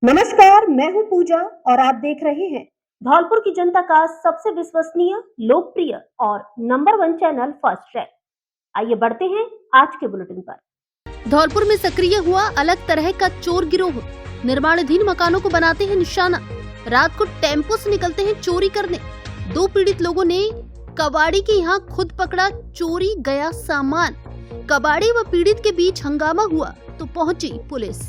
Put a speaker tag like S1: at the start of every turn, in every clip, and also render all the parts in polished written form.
S1: नमस्कार, मैं हूं पूजा और आप देख रहे हैं धौलपुर की जनता का सबसे विश्वसनीय, लोकप्रिय और नंबर 1 चैनल फर्स्ट ट्रैक। आइए बढ़ते हैं आज के बुलेटिन पर।
S2: धौलपुर में सक्रिय हुआ अलग तरह का चोर गिरोह। निर्माणाधीन मकानों को बनाते हैं निशाना। रात को टेम्पो से निकलते हैं चोरी करने। 2 पीड़ित लोगों ने कबाड़ी के यहाँ खुद पकड़ा चोरी गया सामान। कबाड़ी व पीड़ित के बीच हंगामा हुआ तो पहुंची पुलिस।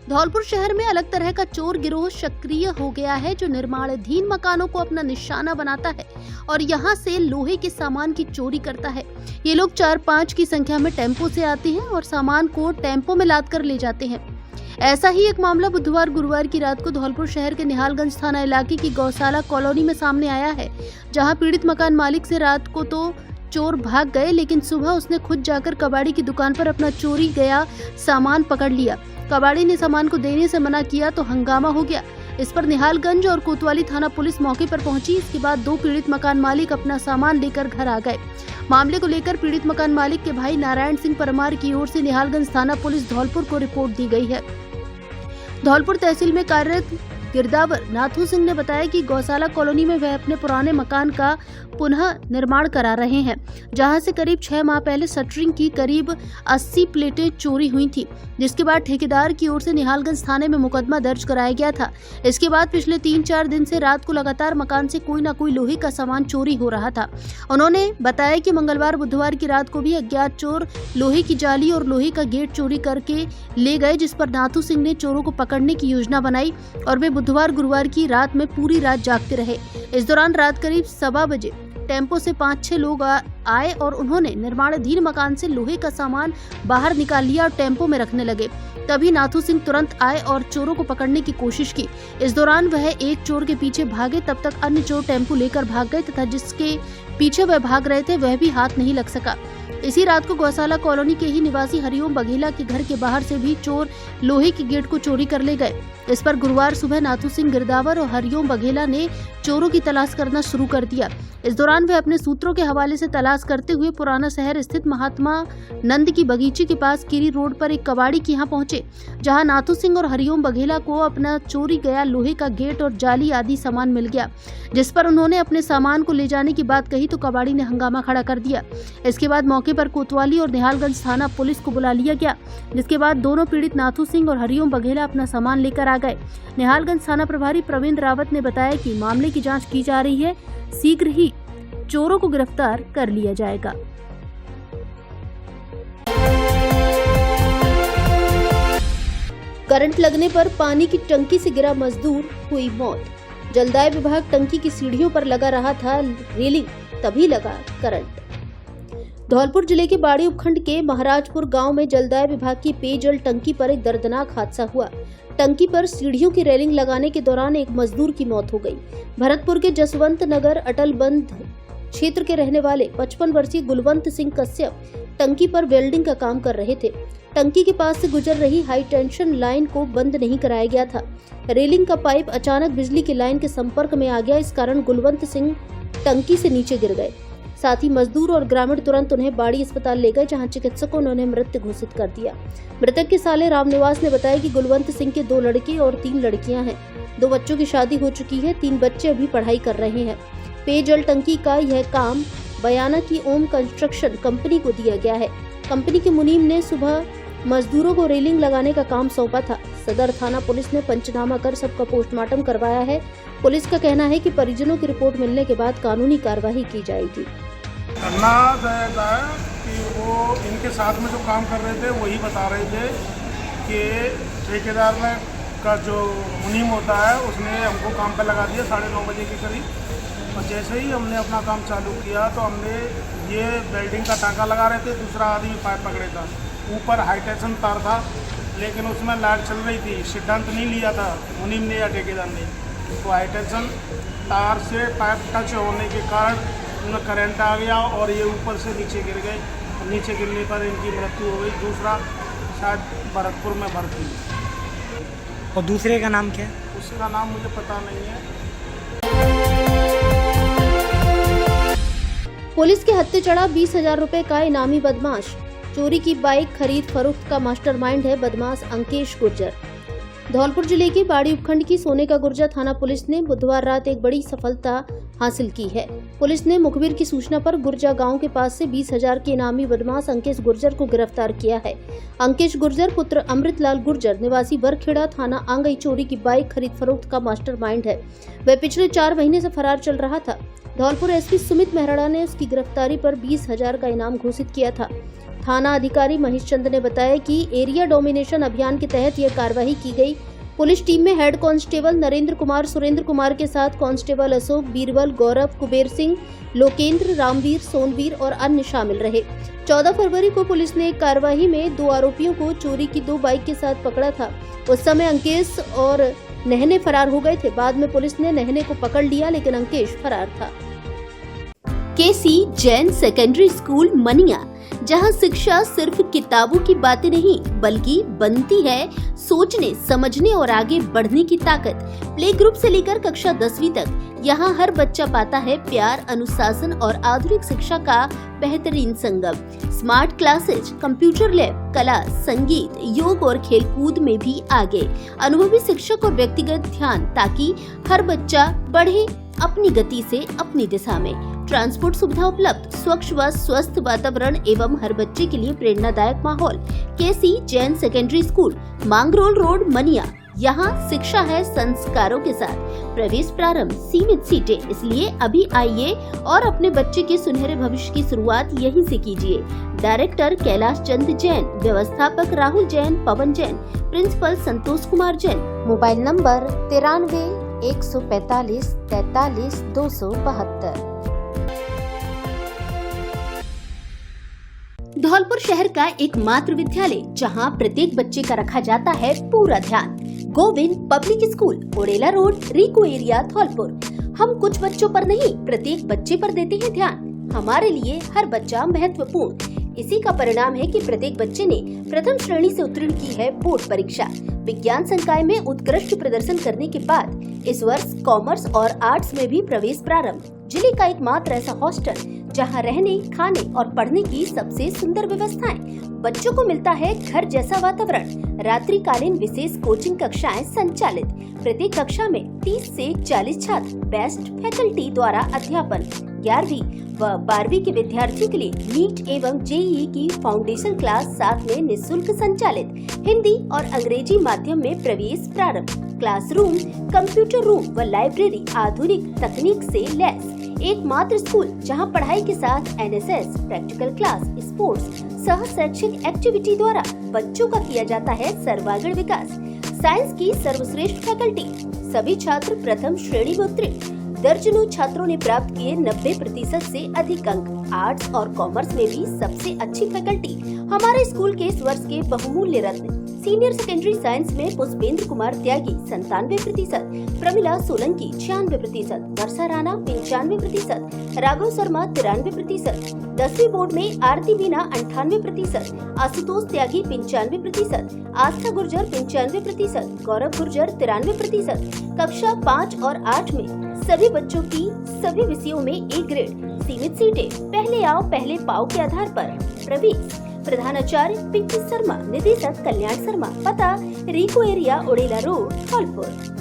S2: धौलपुर शहर में अलग तरह का चोर गिरोह सक्रिय हो गया है, जो निर्माणाधीन मकानों को अपना निशाना बनाता है और यहां से लोहे के सामान की चोरी करता है। ये लोग 4-5 की संख्या में टेम्पो से आते हैं और सामान को टेम्पो में लाद कर ले जाते हैं। ऐसा ही एक मामला बुधवार गुरुवार की रात को धौलपुर शहर के निहालगंज थाना इलाके की गौशाला कॉलोनी में सामने आया है, जहां पीड़ित मकान मालिक से रात को तो चोर भाग गए, लेकिन सुबह उसने खुद जाकर कबाड़ी की दुकान पर अपना चोरी गया सामान पकड़ लिया। कबाड़ी ने सामान को देने से मना किया तो हंगामा हो गया। इस पर निहालगंज और कोतवाली थाना पुलिस मौके पर पहुंची। इसके बाद 2 पीड़ित मकान मालिक अपना सामान लेकर घर आ गए। मामले को लेकर पीड़ित मकान मालिक के भाई नारायण सिंह परमार की ओर से निहालगंज थाना पुलिस धौलपुर को रिपोर्ट दी गई है। धौलपुर तहसील में कार्यरत गिरदावर नाथू सिंह ने बताया कि गौशाला कॉलोनी में वह अपने पुराने मकान का पुनः निर्माण करा रहे हैं, जहां से करीब 6 माह पहले शटरिंग की करीब 80 प्लेटें चोरी हुई थी, जिसके बाद ठेकेदार की ओर से निहालगंज थाने में मुकदमा दर्ज कराया गया था। इसके बाद पिछले 3-4 दिन से रात को लगातार मकान से कोई न कोई लोहे का सामान चोरी हो रहा था। उन्होंने बताया कि मंगलवार बुधवार की रात को भी अज्ञात चोर लोहे की जाली और लोहे का गेट चोरी करके ले गए, जिस पर नाथू सिंह ने चोरों को पकड़ने की योजना बनाई और वे बुधवार गुरुवार की रात में पूरी रात जागते रहे। इस दौरान रात करीब 1:15 बजे टेम्पो से 5-6 लोग आए और उन्होंने निर्माणाधीन मकान से लोहे का सामान बाहर निकाल लिया और टेम्पो में रखने लगे। तभी नाथू सिंह तुरंत आए और चोरों को पकड़ने की कोशिश की। इस दौरान वह एक चोर के पीछे भागे, तब तक अन्य चोर टेम्पो लेकर भाग गए तथा जिसके पीछे वह भाग रहे थे वह भी हाथ नहीं लग सका। इसी रात को गौशाला कॉलोनी के ही निवासी हरिओम बघेला के घर के बाहर से भी चोर लोहे के गेट को चोरी कर ले गए। इस पर गुरुवार सुबह नाथू सिंह गिरदावर और हरिओम बघेला ने चोरों की तलाश करना शुरू कर दिया। इस दौरान वे अपने सूत्रों के हवाले से तलाश करते हुए पुराना शहर स्थित महात्मा नंद की बगीचे के पास कीरी रोड पर एक कबाड़ी के यहाँ पहुंचे, जहां नाथू सिंह और हरिओम बघेला को अपना चोरी गया लोहे का गेट और जाली आदि सामान मिल गया, जिस पर उन्होंने अपने सामान को ले जाने की बात कही तो कबाड़ी ने हंगामा खड़ा कर दिया। इसके बाद मौके पर कोतवाली और निहालगंज थाना पुलिस को बुला लिया गया, जिसके बाद दोनों पीड़ित नाथू सिंह और हरिओम बघेला अपना सामान लेकर आ गए। निहालगंज थाना प्रभारी प्रवीण रावत ने बताया कि मामले की जांच की जा रही है, शीघ्र ही चोरों को गिरफ्तार कर लिया जाएगा। करंट लगने पर पानी की टंकी से गिरा मजदूर, हुई मौत। जलदाय विभाग टंकी की सीढ़ियों पर लगा रहा था रेलिंग, तभी लगा करंट। धौलपुर जिले के बाड़ी उपखंड के महाराजपुर गांव में जलदाय विभाग की पेयजल टंकी पर एक दर्दनाक हादसा हुआ। टंकी पर सीढ़ियों की रेलिंग लगाने के दौरान एक मजदूर की मौत हो गई। भरतपुर के जसवंत नगर अटल बंध क्षेत्र के रहने वाले 55 वर्षीय गुलवंत सिंह कश्यप टंकी पर वेल्डिंग का काम कर रहे थे। टंकी के पास से गुजर रही हाई टेंशन लाइन को बंद नहीं कराया गया था। रेलिंग का पाइप अचानक बिजली की लाइन के संपर्क में आ गया। इस कारण गुलवंत सिंह टंकी से नीचे गिर गए। साथ ही मजदूर और ग्रामीण तुरंत उन्हें बाड़ी अस्पताल ले गए, जहां चिकित्सकों ने उन्हें मृत घोषित कर दिया। मृतक के साले रामनिवास ने बताया कि गुलवंत सिंह के 2 लड़के और 3 लड़कियां हैं। 2 बच्चों की शादी हो चुकी है, 3 बच्चे अभी पढ़ाई कर रहे हैं। पेयजल टंकी का यह काम बयाना की ओम कंस्ट्रक्शन कंपनी को दिया गया है। कंपनी के मुनीम ने सुबह मजदूरों को रेलिंग लगाने का काम सौंपा था। सदर थाना पुलिस ने पंचनामा कर सबका पोस्टमार्टम करवाया है। पुलिस का कहना है कि परिजनों की रिपोर्ट मिलने के बाद कानूनी कार्रवाई की जाएगी।
S3: करना रहता है कि वो इनके साथ में जो काम कर रहे थे वही बता रहे थे कि ठेकेदार ने का जो मुनीम होता है उसने हमको काम पे लगा दिया 9:30 बजे के करीब। और जैसे ही हमने अपना काम चालू किया तो हमने ये वेल्डिंग का टाँका लगा रहे थे, दूसरा आदमी पाइप पकड़े था। ऊपर हाई टेंशन तार था, लेकिन उसमें लाइट चल रही थी। सिद्धांत नहीं लिया था मुनीम ने या ठेकेदार ने, तो हाई टेंशन तार से पाइप टच होने के कारण उन्हें करंट आ गया और ये ऊपर से नीचे गिर गए। नीचे गिरने पर इनकी मृत्यु हो गई। दूसरा शायद भरतपुर में भर्ती।
S4: और दूसरे का नाम क्या है?
S3: उसका नाम मुझे पता नहीं है।
S2: पुलिस के हत्थे चढ़ा 20,000 रुपए का इनामी बदमाश। चोरी की बाइक खरीद फरोख्त का मास्टरमाइंड है बदमाश अंकेश गुर्जर। धौलपुर जिले के बाड़ी उपखंड की सोने का गुर्जा थाना पुलिस ने बुधवार रात एक बड़ी सफलता हासिल की है। पुलिस ने मुखबिर की सूचना पर गुर्जा गांव के पास से 20,000 के इनामी बदमाश अंकेश गुर्जर को गिरफ्तार किया है। अंकेश गुर्जर पुत्र अमृतलाल गुर्जर निवासी बरखेड़ा थाना आंगई चोरी की बाइक खरीद फरोख्त का मास्टरमाइंड है। वह पिछले 4 महीने से फरार चल रहा था। धौलपुर एसपी सुमित मेहरा ने उसकी गिरफ्तारी पर 20,000 का इनाम घोषित किया था। थाना अधिकारी महेश चंद ने बताया कि एरिया डोमिनेशन अभियान के तहत यह कार्रवाई की गई। पुलिस टीम में हेड कांस्टेबल नरेंद्र कुमार, सुरेंद्र कुमार के साथ कांस्टेबल अशोक, बीरबल, गौरव, कुबेर सिंह, लोकेंद्र, रामवीर, सोनवीर और अन्य शामिल रहे। 14 फरवरी को पुलिस ने एक कार्रवाई में 2 आरोपियों को चोरी की 2 बाइक के साथ पकड़ा था। उस समय अंकेश और नहने फरार हो गए थे। बाद में पुलिस ने नहने को पकड़ लिया, लेकिन अंकेश फरार था। केसी जैन सेकेंडरी स्कूल मनिया, जहां शिक्षा सिर्फ किताबों की बातें नहीं बल्कि बनती है सोचने, समझने और आगे बढ़ने की ताकत। प्ले ग्रुप से लेकर कक्षा 10वीं तक यहां हर बच्चा पाता है प्यार, अनुशासन और आधुनिक शिक्षा का बेहतरीन संगम। स्मार्ट क्लासेज, कंप्यूटर लैब, कला, संगीत, योग और खेलकूद में भी आगे। अनुभवी शिक्षक और व्यक्तिगत ध्यान ताकि हर बच्चा बढ़े अपनी गति से, अपनी दिशा में। ट्रांसपोर्ट सुविधा उपलब्ध, स्वच्छ व स्वस्थ वातावरण एवं हर बच्चे के लिए प्रेरणादायक माहौल। KC Jain secondary school, Mangrol road, Maniya. यहाँ शिक्षा है संस्कारों के साथ। प्रवेश प्रारंभ, सीमित सीटें, इसलिए अभी आइए और अपने बच्चे के सुनहरे भविष्य की शुरुआत यहीं से कीजिए। डायरेक्टर कैलाश चंद जैन, व्यवस्थापक Rahul Jain, Pawan Jain, principal Santosh Kumar Jain. Mobile number 93 145 43 272। Dholpur शहर का एकमात्र विद्यालय जहां प्रत्येक बच्चे का रखा जाता है पूरा ध्यान। Govind public school, Odela road, RIICO area, Dholpur. हम कुछ बच्चों पर नहीं, प्रत्येक बच्चे पर देते हैं ध्यान। हमारे लिए हर बच्चा महत्वपूर्ण। इसी का परिणाम है कि प्रत्येक बच्चे ने प्रथम श्रेणी से उत्तीर्ण की है बोर्ड परीक्षा। विज्ञान संकाय में उत्कृष्ट प्रदर्शन करने के बाद इस वर्ष कॉमर्स और आर्ट्स में भी प्रवेश प्रारंभ। जिले का एकमात्र ऐसा हॉस्टल जहां रहने, खाने और पढ़ने की सबसे सुंदर व्यवस्थाएं। बच्चों को मिलता है घर जैसा वातावरण। रात्रिकालीन विशेष कोचिंग कक्षाएं संचालित। प्रत्येक कक्षा में 30 से 40 छात्र। बेस्ट फैकल्टी द्वारा अध्यापन। 11वीं व 12वीं के विद्यार्थियों के लिए नीट एवं जेईई की फाउंडेशन क्लास साथ में निःशुल्क संचालित। हिंदी और अंग्रेजी माध्यम में प्रवेश प्रारंभ। क्लासरूम, कंप्यूटर रूम व लाइब्रेरी आधुनिक तकनीक से लैस। एकमात्र स्कूल जहां पढ़ाई के साथ एनएसएस, प्रैक्टिकल क्लास, स्पोर्ट्स, सह शैक्षिक एक्टिविटी द्वारा बच्चों का किया जाता है सर्वांगीण विकास। साइंस की सर्वश्रेष्ठ फैकल्टी। सभी छात्र प्रथम श्रेणी में उत्तीर्ण। दर्जनों छात्रों ने प्राप्त किए 90% से अधिक अंक। आर्ट्स और कॉमर्स में भी सबसे अच्छी फैकल्टी। हमारे स्कूल के इस वर्ष के बहुमूल्य रत्न। सीनियर सेकेंडरी साइंस में पुष्पेंद्र कुमार त्यागी 97%, प्रमिला सोलंकी 96%, वर्षा राणा 95%, राघव शर्मा 93%, 10वीं बोर्ड में आरती बीना 98%, आशुतोष त्यागी 95%, आस्था गुर्जर 95%, गौरव गुर्जर 93%। कक्षा 5 और 8 में सभी बच्चों की सभी विषयों में ए ग्रेड। सीमित सीटें, पहले आओ पहले पाओ के आधार पर प्रवेश। प्रधानाचार्य पिंकी शर्मा, निदेशक कल्याण शर्मा। पता RIICO area, Odela road, Dholpur.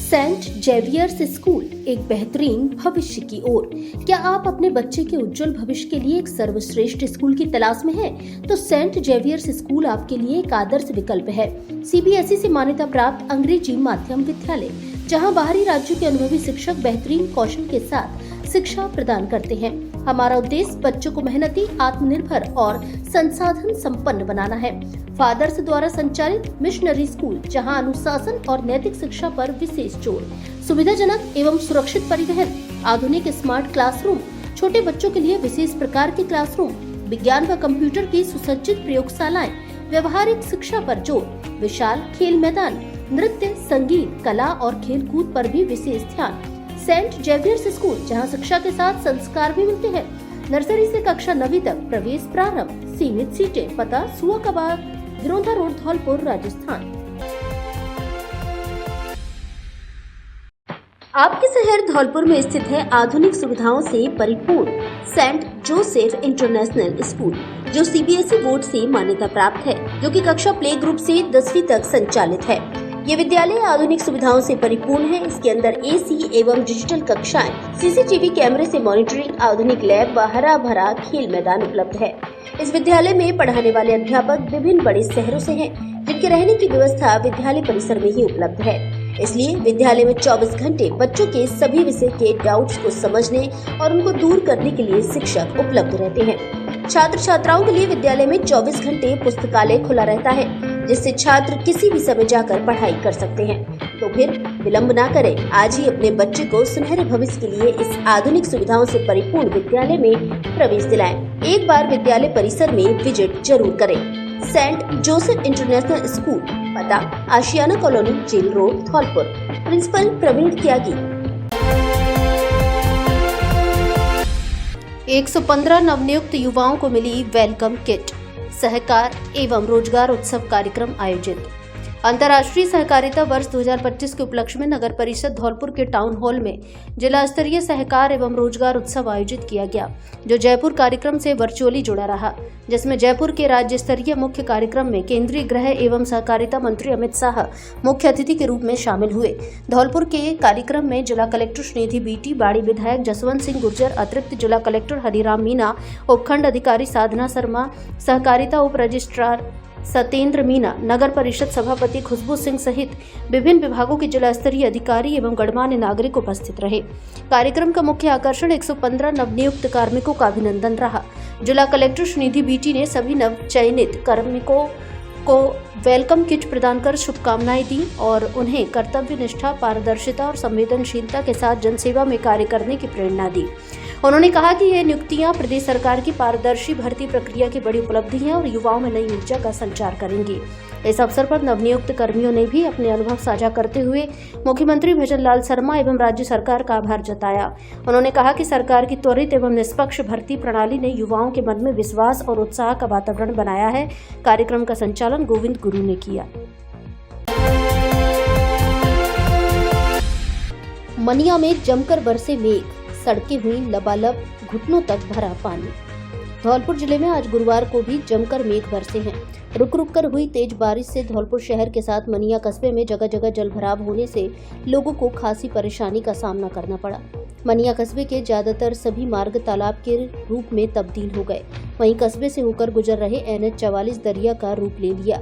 S2: Saint Xavier's school, एक बेहतरीन भविष्य की ओर। क्या आप अपने बच्चे के उज्जवल भविष्य के लिए एक सर्वश्रेष्ठ स्कूल की तलाश में हैं? तो सेंट जेवियर्स स्कूल आपके लिए एक आदर्श विकल्प है। सीबीएसई से मान्यता प्राप्त अंग्रेजी माध्यम विद्यालय, जहां बाहरी राज्यों के अनुभवी शिक्षक बेहतरीन कौशल के साथ शिक्षा प्रदान करते हैं। हमारा उद्देश्य बच्चों को मेहनती, आत्मनिर्भर और संसाधन संपन्न बनाना है। फादर्स द्वारा संचालित मिशनरी स्कूल, जहां अनुशासन और नैतिक शिक्षा पर विशेष जोर। सुविधाजनक एवं सुरक्षित परिवहन, आधुनिक स्मार्ट क्लासरूम, छोटे बच्चों के लिए विशेष प्रकार के क्लासरूम, विज्ञान व कंप्यूटर की सुसज्जित प्रयोगशालाएं, व्यवहारिक शिक्षा पर जोर, विशाल खेल मैदान, नृत्य, संगीत, कला और खेल कूद पर भी विशेष ध्यान। सेंट जेवियर्स स्कूल, जहां शिक्षा के साथ संस्कार भी मिलते हैं। नर्सरी से कक्षा 9वीं तक प्रवेश प्रारंभ। सीमित सीटें। पता सुआ कबाब, गिरोंदा रोड, धौलपुर, राजस्थान।
S1: आपके शहर धौलपुर में स्थित है आधुनिक सुविधाओं से परिपूर्ण सेंट जोसेफ इंटरनेशनल स्कूल, जो सीबीएसई बोर्ड से मान्यता प्राप्त है, जो कि कक्षा प्ले ग्रुप से 10वीं तक संचालित है। ये विद्यालय आधुनिक सुविधाओं से परिपूर्ण है। इसके अंदर एसी एवं डिजिटल कक्षाएं, सीसीटीवी कैमरे से मॉनिटरिंग, आधुनिक लैब व हरा भरा खेल मैदान उपलब्ध है। इस विद्यालय में पढ़ाने वाले अध्यापक विभिन्न बड़े शहरों से हैं, जिनके रहने की व्यवस्था विद्यालय परिसर में ही उपलब्ध है। इसलिए विद्यालय में 24 घंटे बच्चों के सभी विषय के डाउट्स को समझने और उनको दूर करने के लिए शिक्षक उपलब्ध रहते हैं। छात्र छात्राओं के लिए विद्यालय में 24 घंटे पुस्तकालय खुला रहता है, जिससे छात्र किसी भी समय जाकर पढ़ाई कर सकते हैं। तो फिर विलंब ना करें, आज ही अपने बच्चे को सुनहरे भविष्य के लिए इस आधुनिक सुविधाओं से परिपूर्ण विद्यालय में प्रवेश दिलाएं। एक बार विद्यालय परिसर में विजिट जरूर करें। सेंट जोसेफ इंटरनेशनल स्कूल, पता Ashiana colony, jail road, Dholpur. Principal Praveen Tyagi.
S2: 115 नवनियुक्त युवाओं को मिली वेलकम किट। सहकार एवं रोजगार उत्सव कार्यक्रम आयोजित। अंतर्राष्ट्रीय सहकारिता वर्ष 2025 के उपलक्ष्य में नगर परिषद धौलपुर के टाउन हॉल में जिला स्तरीय सहकार एवं रोजगार उत्सव आयोजित किया गया, जो जयपुर कार्यक्रम से वर्चुअली जुड़ा रहा, जिसमें जयपुर के राज्य स्तरीय मुख्य कार्यक्रम में केंद्रीय गृह एवं सहकारिता मंत्री अमित शाह मुख्य अतिथि के रूप में शामिल हुए। धौलपुर के कार्यक्रम में जिला कलेक्टर श्रीनिधि बीटी, बाड़ी विधायक जसवंत सिंह गुर्जर, अतिरिक्त जिला कलेक्टर हरिराम मीना, उपखंड अधिकारी साधना शर्मा, सहकारिता उप रजिस्ट्रार सत्येंद्र मीना, नगर परिषद सभापति खुशबू सिंह सहित विभिन्न विभागों के जिला स्तरीय अधिकारी एवं गणमान्य नागरिक उपस्थित रहे। कार्यक्रम का मुख्य आकर्षण 115 नवनियुक्त कार्मिकों का अभिनंदन रहा। जिला कलेक्टर श्रीनिधि बीटी ने सभी नवचयनित कार्मिकों को वेलकम किट प्रदान कर शुभकामनाएं दी और उन्हें कर्तव्य निष्ठा, पारदर्शिता और संवेदनशीलता के साथ जनसेवा में कार्य करने की प्रेरणा दी। उन्होंने कहा कि ये नियुक्तियां प्रदेश सरकार की पारदर्शी भर्ती प्रक्रिया की बड़ी उपलब्धि है और युवाओं में नई ऊर्जा का संचार करेंगी। इस अवसर पर नवनियुक्त कर्मियों ने भी अपने अनुभव साझा करते हुए मुख्यमंत्री भजन लाल शर्मा एवं राज्य सरकार का आभार जताया। उन्होंने कहा कि सरकार की त्वरित एवं निष्पक्ष भर्ती प्रणाली ने युवाओं के मन में विश्वास और उत्साह का वातावरण बनाया है। कार्यक्रम का संचालन गोविंद गुरु ने किया। मनिया में जमकर बरसे मेघ, सड़कें हुई लबालब, घुटनों तक भरा पानी। धौलपुर जिले में आज गुरुवार को भी जमकर मेघ बरसे हैं। रुक रुक कर हुई तेज बारिश से धौलपुर शहर के साथ मनिया कस्बे में जगह जगह जलभराव होने से लोगों को खासी परेशानी का सामना करना पड़ा। मनिया कस्बे के ज्यादातर सभी मार्ग तालाब के रूप में तब्दील हो गए। वहीं कस्बे से होकर गुजर रहे NH 44 दरिया का रूप ले लिया।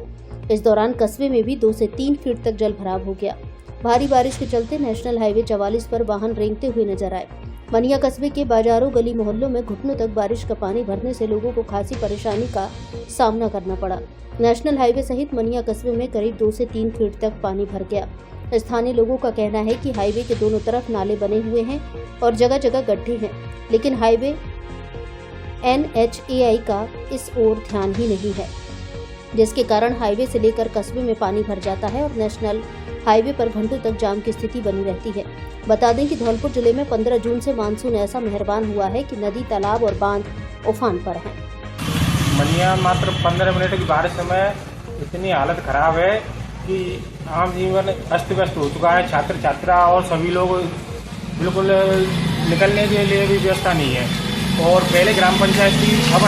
S2: इस दौरान कस्बे में भी 2 से 3 फीट तक जलभराव हो गया। भारी बारिश के चलते नेशनल हाईवे 44 पर वाहन रेंगते हुए नजर आए। मनिया कस्बे के बाजारों, गली मोहल्लों में घुटनों तक बारिश का पानी भरने से लोगों को खासी परेशानी का सामना करना पड़ा। नेशनल हाईवे सहित मनिया कस्बे में करीब 2 से 3 फीट तक पानी भर गया। स्थानीय लोगों का कहना है कि हाईवे के दोनों तरफ नाले बने हुए हैं और जगह जगह गड्ढे हैं, लेकिन हाईवे NHAI का इस ओर ध्यान ही नहीं है, जिसके कारण हाईवे से लेकर कस्बे में पानी भर जाता है और नेशनल हाईवे पर घंटों तक जाम की स्थिति बनी रहती है। बता दें कि धौलपुर जिले में 15 जून से मानसून ऐसा मेहरबान हुआ है कि नदी, तालाब और बांध उफान पर हैं।
S5: मनिया मात्र 15 मिनट की बारिश में इतनी हालत खराब है कि आम जीवन अस्त व्यस्त हो चुका है। छात्र छात्रा और सभी लोग बिल्कुल निकलने के लिए भी व्यवस्था नहीं है। और पहले ग्राम पंचायत थी, अब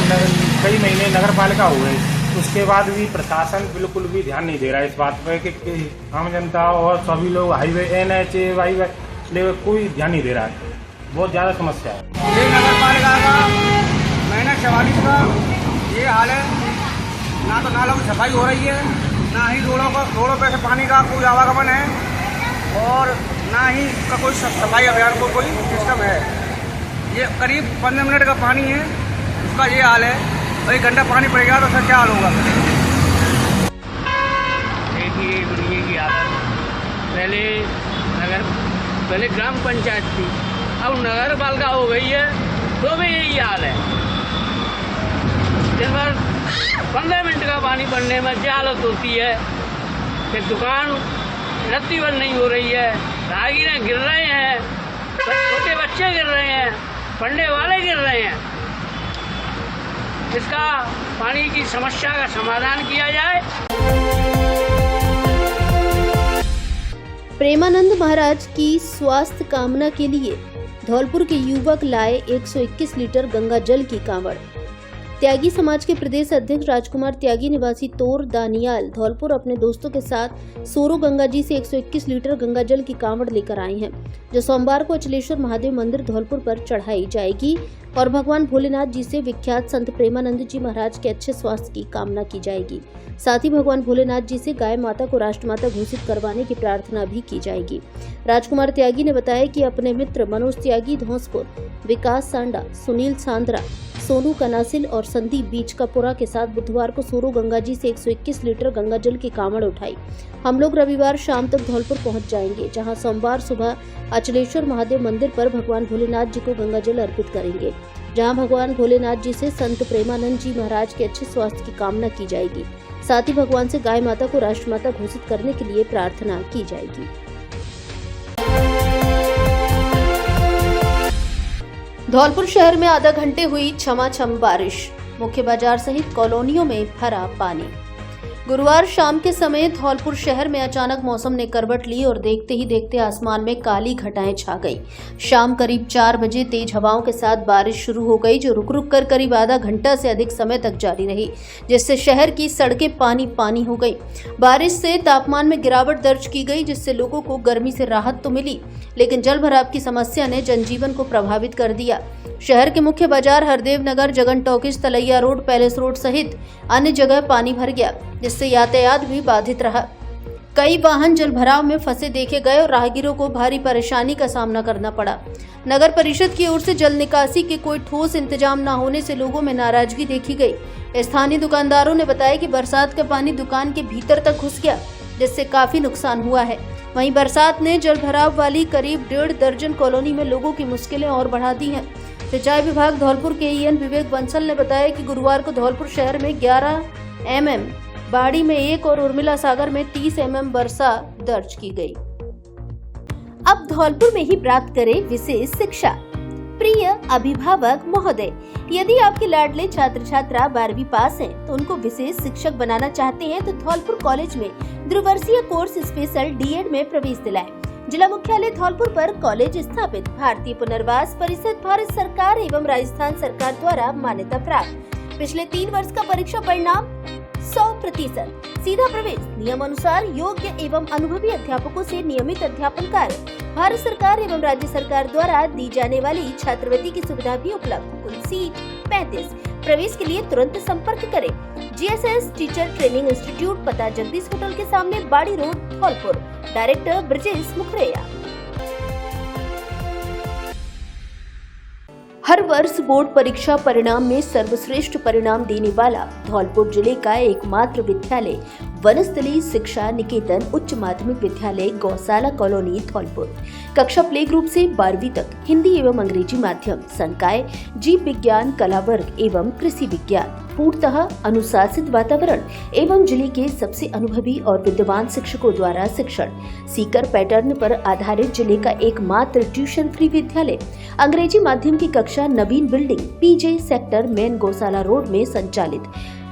S5: कई महीने नगर पालिका हो गई, उसके बाद भी प्रशासन बिल्कुल भी ध्यान नहीं दे रहा है इस बात पर कि आम जनता और सभी लोग हाईवे NHAI लेवल कोई ध्यान नहीं दे रहा है। बहुत ज़्यादा समस्या है।
S6: ये नगर पालिका का NH 44 का ये हाल है। ना तो नालों की सफाई हो रही है, ना ही रोडों पे से पानी का कोई आवागमन है और ना ही का कोई सफाई अभियान को कोई सिस्टम है। ये करीब 15 मिनट का पानी है, उसका ये हाल है। और 1 घंटा पानी पड़ेगा तो सर क्या हाल होगा?
S7: देखिए दुनिया की हालत, पहले ग्राम पंचायत थी, अब नगर पालिका हो गई है, तो भी यही हाल है। दिन भर 15 मिनट का पानी पड़ने में क्या हालत होती है कि दुकान रत्ती बंद नहीं हो रही है, राहगीर गिर रहे हैं, छोटे बच्चे गिर रहे हैं, पढ़ने वाले गिर रहे हैं। इसका पानी की समस्या का समाधान किया जाए।
S2: प्रेमानंद महाराज की स्वास्थ्य कामना के लिए धौलपुर के युवक लाए 121 लीटर गंगा जल की कांवड़। त्यागी समाज के प्रदेश अध्यक्ष राजकुमार त्यागी निवासी तोर दानियाल धौलपुर अपने दोस्तों के साथ सोरो गंगा जी से 121 लीटर गंगा जल की कांवड़ लेकर आए हैं, जो सोमवार को अचलेश्वर महादेव मंदिर धौलपुर पर चढ़ाई जाएगी और भगवान भोलेनाथ जी से विख्यात संत प्रेमानंद जी महाराज के अच्छे स्वास्थ्य की कामना की जाएगी। साथ ही भगवान भोलेनाथ जी से गाय माता को राष्ट्रमाता घोषित करवाने की प्रार्थना भी की जाएगी। राजकुमार त्यागी ने बताया कि अपने मित्र मनोज त्यागी धौंसपुर, विकास सांडा, सुनील सांद्रा, सोनू कनासिल और संदीप बीचकापुरा के साथ बुधवार को सोरो गंगा जी से 121 लीटर गंगा जल की कांवड़ उठाई। हम लोग रविवार शाम तक धौलपुर पहुंच जाएंगे, जहां सोमवार सुबह अचलेश्वर महादेव मंदिर पर भगवान भोलेनाथ जी को गंगा जल अर्पित करेंगे, जहां भगवान भोलेनाथ जी से संत प्रेमानंद जी महाराज के अच्छे स्वास्थ्य की कामना की जाएगी। साथ ही भगवान से गाय माता को राष्ट्रमाता घोषित करने के लिए प्रार्थना की जाएगी। धौलपुर शहर में आधा घंटे हुई छमाछम बारिश, मुख्य बाजार सहित कॉलोनियों में भरा पानी। गुरुवार शाम के समय धौलपुर शहर में अचानक मौसम ने करवट ली और देखते ही देखते आसमान में काली घटाएं छा गई। शाम करीब 4 बजे तेज हवाओं के साथ बारिश शुरू हो गई, जो रुक रुक कर करीब आधा घंटा से अधिक समय तक जारी रही, जिससे शहर की सड़कें पानी पानी हो गई। बारिश से तापमान में गिरावट दर्ज की गई, जिससे लोगों को गर्मी से राहत तो मिली, लेकिन जल भराव की समस्या ने जनजीवन को प्रभावित कर दिया। शहर के मुख्य बाजार हरदेव नगर, जगन टॉकीज, तलैया रोड, पैलेस रोड सहित अन्य जगह पानी भर गया, जिससे यातायात भी बाधित रहा। कई वाहन जल भराव में फंसे देखे गए और राहगीरों को भारी परेशानी का सामना करना पड़ा। नगर परिषद की ओर से जल निकासी के कोई ठोस इंतजाम न होने से लोगों में नाराजगी देखी गई। स्थानीय दुकानदारों ने बताया कि बरसात का पानी दुकान के भीतर तक घुस गया, जिससे काफी नुकसान हुआ है। वहीं बरसात ने जल भराव वाली करीब 1.5 दर्जन कॉलोनी में लोगों की मुश्किलें और बढ़ा दी हैं। सिंचाई विभाग धौलपुर के ईएन विवेक बंसल ने बताया कि गुरुवार को धौलपुर शहर में 11 mm, बाड़ी में 1 और उर्मिला सागर में 30 mm वर्षा दर्ज की गई। अब धौलपुर में ही प्राप्त करें विशेष शिक्षा। प्रिय अभिभावक महोदय, यदि आपके लाडले छात्र छात्रा 12वीं पास हैं, तो उनको विशेष शिक्षक बनाना चाहते हैं तो धौलपुर कॉलेज में द्विवर्षीय कोर्स स्पेशल डीएड में प्रवेश दिलाएं। जिला मुख्यालय धौलपुर पर कॉलेज स्थापित, भारतीय पुनर्वास परिषद, भारत सरकार एवं राजस्थान सरकार द्वारा मान्यता प्राप्त। पिछले 3 वर्ष का परीक्षा परिणाम 100%, सीधा प्रवेश, नियम अनुसार योग्य एवं अनुभवी अध्यापकों से नियमित अध्यापन कार्य, भारत सरकार एवं राज्य सरकार द्वारा दी जाने वाली छात्रवृत्ति की सुविधा भी उपलब्ध। कुल सीट 35। प्रवेश के लिए तुरंत संपर्क करें। जीएसएस टीचर ट्रेनिंग इंस्टीट्यूट, पता जगदीश होटल के सामने, बाड़ी रोड, धौलपुर। डायरेक्टर ब्रजेश मुखरेया। हर वर्ष बोर्ड परीक्षा परिणाम में सर्वश्रेष्ठ परिणाम देने वाला धौलपुर जिले का एकमात्र विद्यालय वनस्थली शिक्षा निकेतन उच्च माध्यमिक विद्यालय गौशाला कॉलोनी धौलपुर। कक्षा प्ले ग्रुप से 12वीं तक हिंदी एवं अंग्रेजी माध्यम, संकाय, जीव विज्ञान, कला वर्ग एवं कृषि विज्ञान, पूर्णतः अनुशासित वातावरण एवं जिले के सबसे अनुभवी और विद्वान शिक्षकों द्वारा शिक्षण, सीकर पैटर्न पर आधारित जिले का एकमात्र ट्यूशन फ्री विद्यालय। अंग्रेजी माध्यम की कक्षा नवीन बिल्डिंग पीजे सेक्टर मेन गौशाला रोड में संचालित।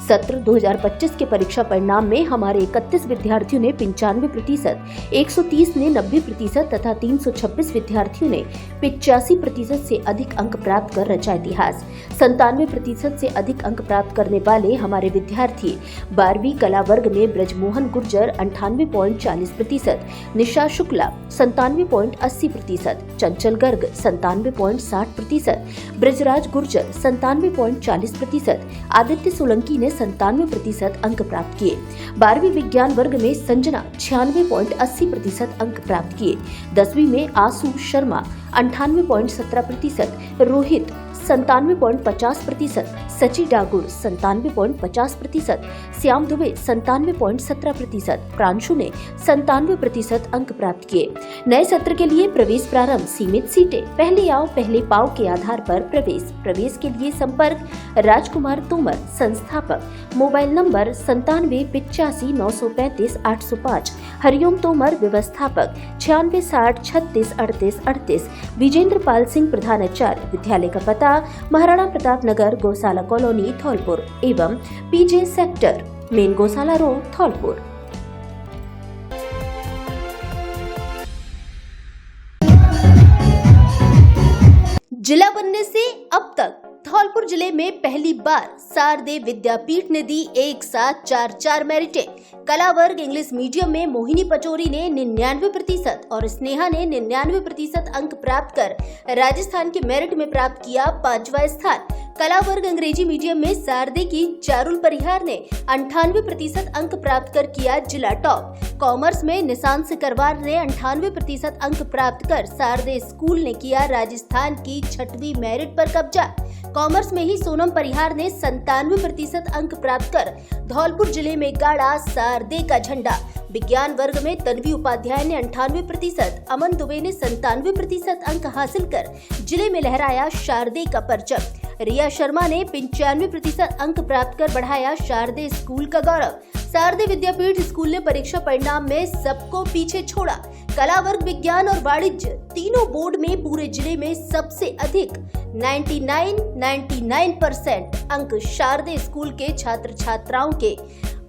S2: सत्र 2025 के परीक्षा परिणाम में हमारे 31 विद्यार्थियों ने 95%, 130 ने 90% तथा 326 विद्यार्थियों ने 85% से अधिक अंक प्राप्त कर रचा इतिहास। 97% से अधिक अंक प्राप्त करने वाले हमारे विद्यार्थी 12वीं कला वर्ग में ब्रजमोहन गुर्जर 98.40%, निशा शुक्ला 97.80%, चंचल गर्ग 97.60%, ब्रजराज गुर्जर 97.40%, आदित्य सोलंकी ने 97% अंक प्राप्त किए। 12वीं विज्ञान वर्ग में संजना 96.80% अंक प्राप्त किए। 10वीं में आसू शर्मा 98.17%, रोहित 97.50%, सची डागुर 97.50%, श्याम दुबे 97.17%, प्रांशु ने 97% अंक प्राप्त किए। नए सत्र के लिए प्रवेश प्रारंभ, सीमित सीटें, पहले आओ पहले पाओ के आधार पर प्रवेश के लिए संपर्क राजकुमार तोमर, संस्थापक, मोबाइल नंबर 9785935805, हरिओम तोमर, व्यवस्थापक 9660363838, विजेंद्र पाल सिंह, प्रधानाचार्य। विद्यालय का पता महाराणा प्रताप नगर, गौशाला कॉलोनी, धौलपुर एवं पीजे सेक्टर, मेन गौशाला रोड, धौलपुर। जिला बनने से अब तक धौलपुर जिले में पहली बार शारदे विद्यापीठ ने दी एक साथ 4 मेरिटें। कला वर्ग इंग्लिश मीडियम में मोहिनी पचौरी ने 99% और स्नेहा ने 99% अंक प्राप्त कर राजस्थान के मेरिट में प्राप्त किया 5वां स्थान। कला वर्ग अंग्रेजी मीडियम में शारदे की चारुल परिहार ने 98% अंक प्राप्त कर किया जिला टॉप। कॉमर्स में निशांत सिकरवार ने 98% अंक प्राप्त कर शारदे स्कूल ने किया राजस्थान की 6वीं मेरिट पर कब्जा। कॉमर्स में ही सोनम परिहार ने 97% अंक प्राप्त कर धौलपुर जिले में गाड़ा शारदे का झंडा। विज्ञान वर्ग में तन्वी उपाध्याय ने 98%, अमन दुबे ने 97% अंक हासिल कर जिले में लहराया शारदे का परचम। रिया शर्मा ने 95% अंक प्राप्त कर बढ़ाया शारदे स्कूल का गौरव। शारदे विद्यापीठ स्कूल ने परीक्षा परिणाम में सबको पीछे छोड़ा। कला वर्ग, विज्ञान और वाणिज्य तीनों बोर्ड में पूरे जिले में सबसे अधिक 99% अंक शारदे स्कूल के छात्र छात्राओं के।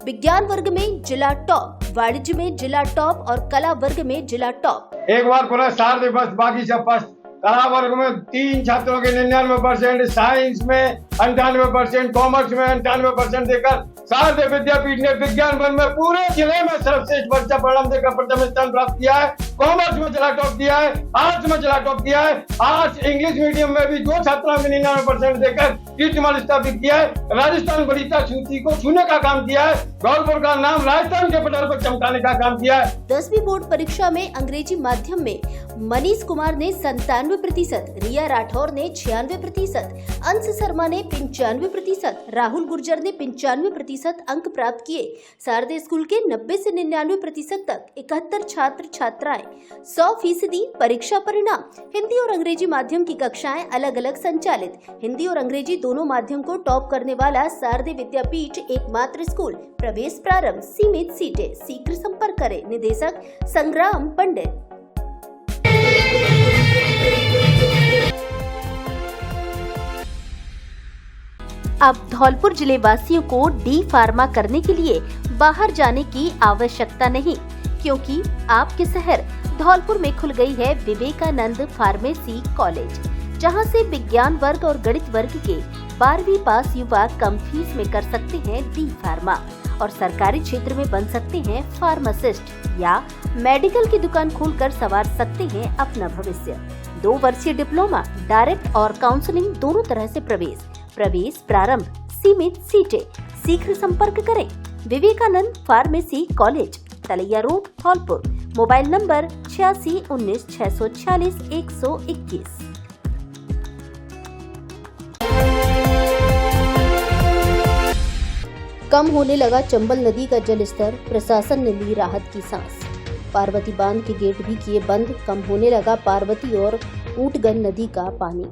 S2: विज्ञान वर्ग में जिला टॉप, वाणिज्य में जिला टॉप और कला वर्ग में जिला टॉप।
S8: एक बार पुनः शारदे फर्स्ट, बाकी सब फर्स्ट। कला वर्ग में 3 छात्रों के 99%, साइंस में 98%, कॉमर्स में 98% देकर शारदे विद्यापीठ ने विज्ञान वर्ग में पूरे जिले में सर्वश्रेष्ठ बच्चा परिणाम देकर प्रथम स्थान प्राप्त किया है। कॉमर्स में जिला टॉप किया है, आर्ट्स में जिला टॉप किया है। आर्ट्स इंग्लिश मीडियम में भी 2 छात्राओं के 99% देकर कीर्तिमान स्थापित किया है। राजस्थान वरीयता सूची को छूने का काम किया है। धौलपुर का नाम राजस्थान के पटल पर चमकाने का काम किया है।
S2: 10वीं बोर्ड परीक्षा में अंग्रेजी माध्यम में मनीष कुमार ने 97%, रिया राठौर ने 96%, अंश शर्मा ने 95%, राहुल गुर्जर ने 95% अंक प्राप्त किए। शारदे स्कूल के 90 से 99% तक 71 छात्र छात्राएं 100% परीक्षा परिणाम। हिंदी और अंग्रेजी माध्यम की कक्षाएं अलग अलग संचालित। हिंदी और अंग्रेजी दोनों माध्यम को टॉप करने वाला शारदे विद्यापीठ एकमात्र स्कूल। प्रवेश प्रारंभ, सीमित सीटें, शीघ्र संपर्क करें। निदेशक संग्राम पंडित। अब धौलपुर जिले वासियों को डी फार्मा करने के लिए बाहर जाने की आवश्यकता नहीं, क्योंकि आपके शहर धौलपुर में खुल गई है विवेकानंद फार्मेसी कॉलेज, जहां से विज्ञान वर्ग और गणित वर्ग के 12वीं पास युवा कम फीस में कर सकते हैं डी फार्मा और सरकारी क्षेत्र में बन सकते हैं फार्मासिस्ट या मेडिकल की दुकान खोलकर संवार सकते हैं अपना भविष्य। 2 वर्षीय डिप्लोमा, डायरेक्ट और काउंसलिंग दोनों तरह से प्रवेश प्रारंभ, सीमित सीटें, शीघ्र संपर्क करें। Vivekanand pharmacy college, Talaiya road, Dholpur. Mobile number 8619 646 121। कम होने लगा चंबल नदी का जलस्तर, प्रशासन ने ली राहत की सांस। पार्वती बांध के गेट भी किए बंद, कम होने लगा पार्वती और ऊंटगन नदी का पानी।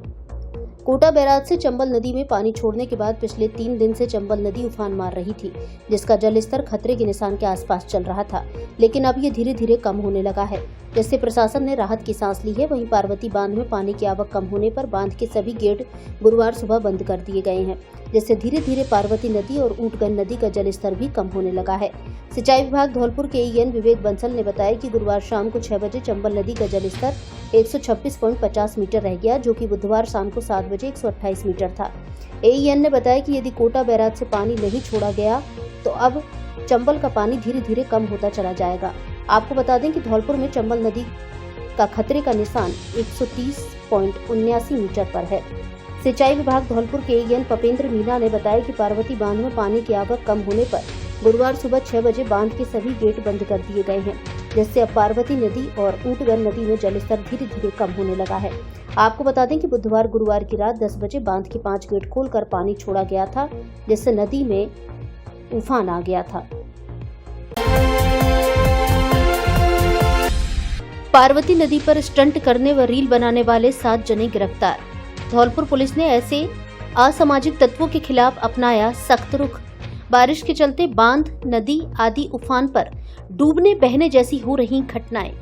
S2: कोटा बैराज से चंबल नदी में पानी छोड़ने के बाद पिछले 3 दिन से चंबल नदी उफान मार रही थी, जिसका जलस्तर खतरे के निशान के आसपास चल रहा था, लेकिन अब ये धीरे धीरे कम होने लगा है, जिससे प्रशासन ने राहत की सांस ली है। वहीं पार्वती बांध में पानी की आवक कम होने पर बांध के सभी गेट गुरुवार सुबह बंद कर दिए गए हैं, जिससे धीरे धीरे पार्वती नदी और ऊंटगन नदी का जलस्तर भी कम होने लगा है। सिंचाई विभाग धौलपुर के एईएन विवेक बंसल ने बताया कि गुरुवार शाम को 6 बजे चंबल नदी का जलस्तर 126.50 मीटर रह गया, जो कि बुधवार शाम को 7 बजे 128 मीटर था। एईएन ने बताया कि यदि कोटा बैराज से पानी नहीं छोड़ा गया तो अब चंबल का पानी धीरे धीरे कम होता चला जाएगा। आपको बता दें कि धौलपुर में चंबल नदी का खतरे का निशान 130.79 मीटर पर है। सिंचाई विभाग धौलपुर के एईएन पपेंद्र मीना ने बताया कि पार्वती बांध में पानी की आवक कम होने पर गुरुवार सुबह 6 बजे बांध के सभी गेट बंद कर दिए गए हैं, जिससे अब पार्वती नदी और ऊंटगन नदी में जलस्तर धीरे धीरे कम होने लगा है। आपको बता दें कि बुधवार गुरुवार की रात 10 बजे बांध के 5 गेट खोलकर पानी छोड़ा गया था, जिससे नदी में उफान आ गया था। पार्वती नदी पर स्टंट करने व रील बनाने वाले 7 जने गिरफ्तार। धौलपुर पुलिस ने ऐसे असामाजिक तत्वों के खिलाफ अपनाया सख्त रुख। बारिश के चलते बांध, नदी आदि उफान पर डूबने बहने जैसी हो रही घटनाएं।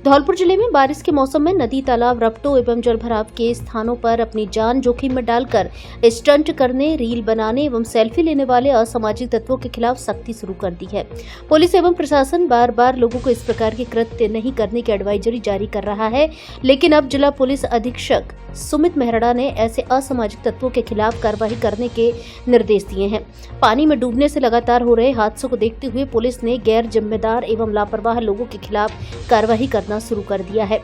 S2: धौलपुर जिले में बारिश के मौसम में नदी, तालाब, रपटों एवं जलभराव के स्थानों पर अपनी जान जोखिम में डालकर स्टंट करने, रील बनाने एवं सेल्फी लेने वाले असामाजिक तत्वों के खिलाफ सख्ती शुरू कर दी है। पुलिस एवं प्रशासन बार बार लोगों को इस प्रकार के कृत्य नहीं करने की एडवाइजरी जारी कर रहा है, लेकिन अब जिला पुलिस अधीक्षक सुमित मेहरड़ा ने ऐसे असामाजिक तत्वों के खिलाफ कार्रवाई करने के निर्देश दिए हैं। पानी में डूबने से लगातार हो रहे हादसों को देखते हुए पुलिस ने गैर जिम्मेदार एवं लापरवाह लोगों के खिलाफ कार्रवाई करना शुरू कर दिया है।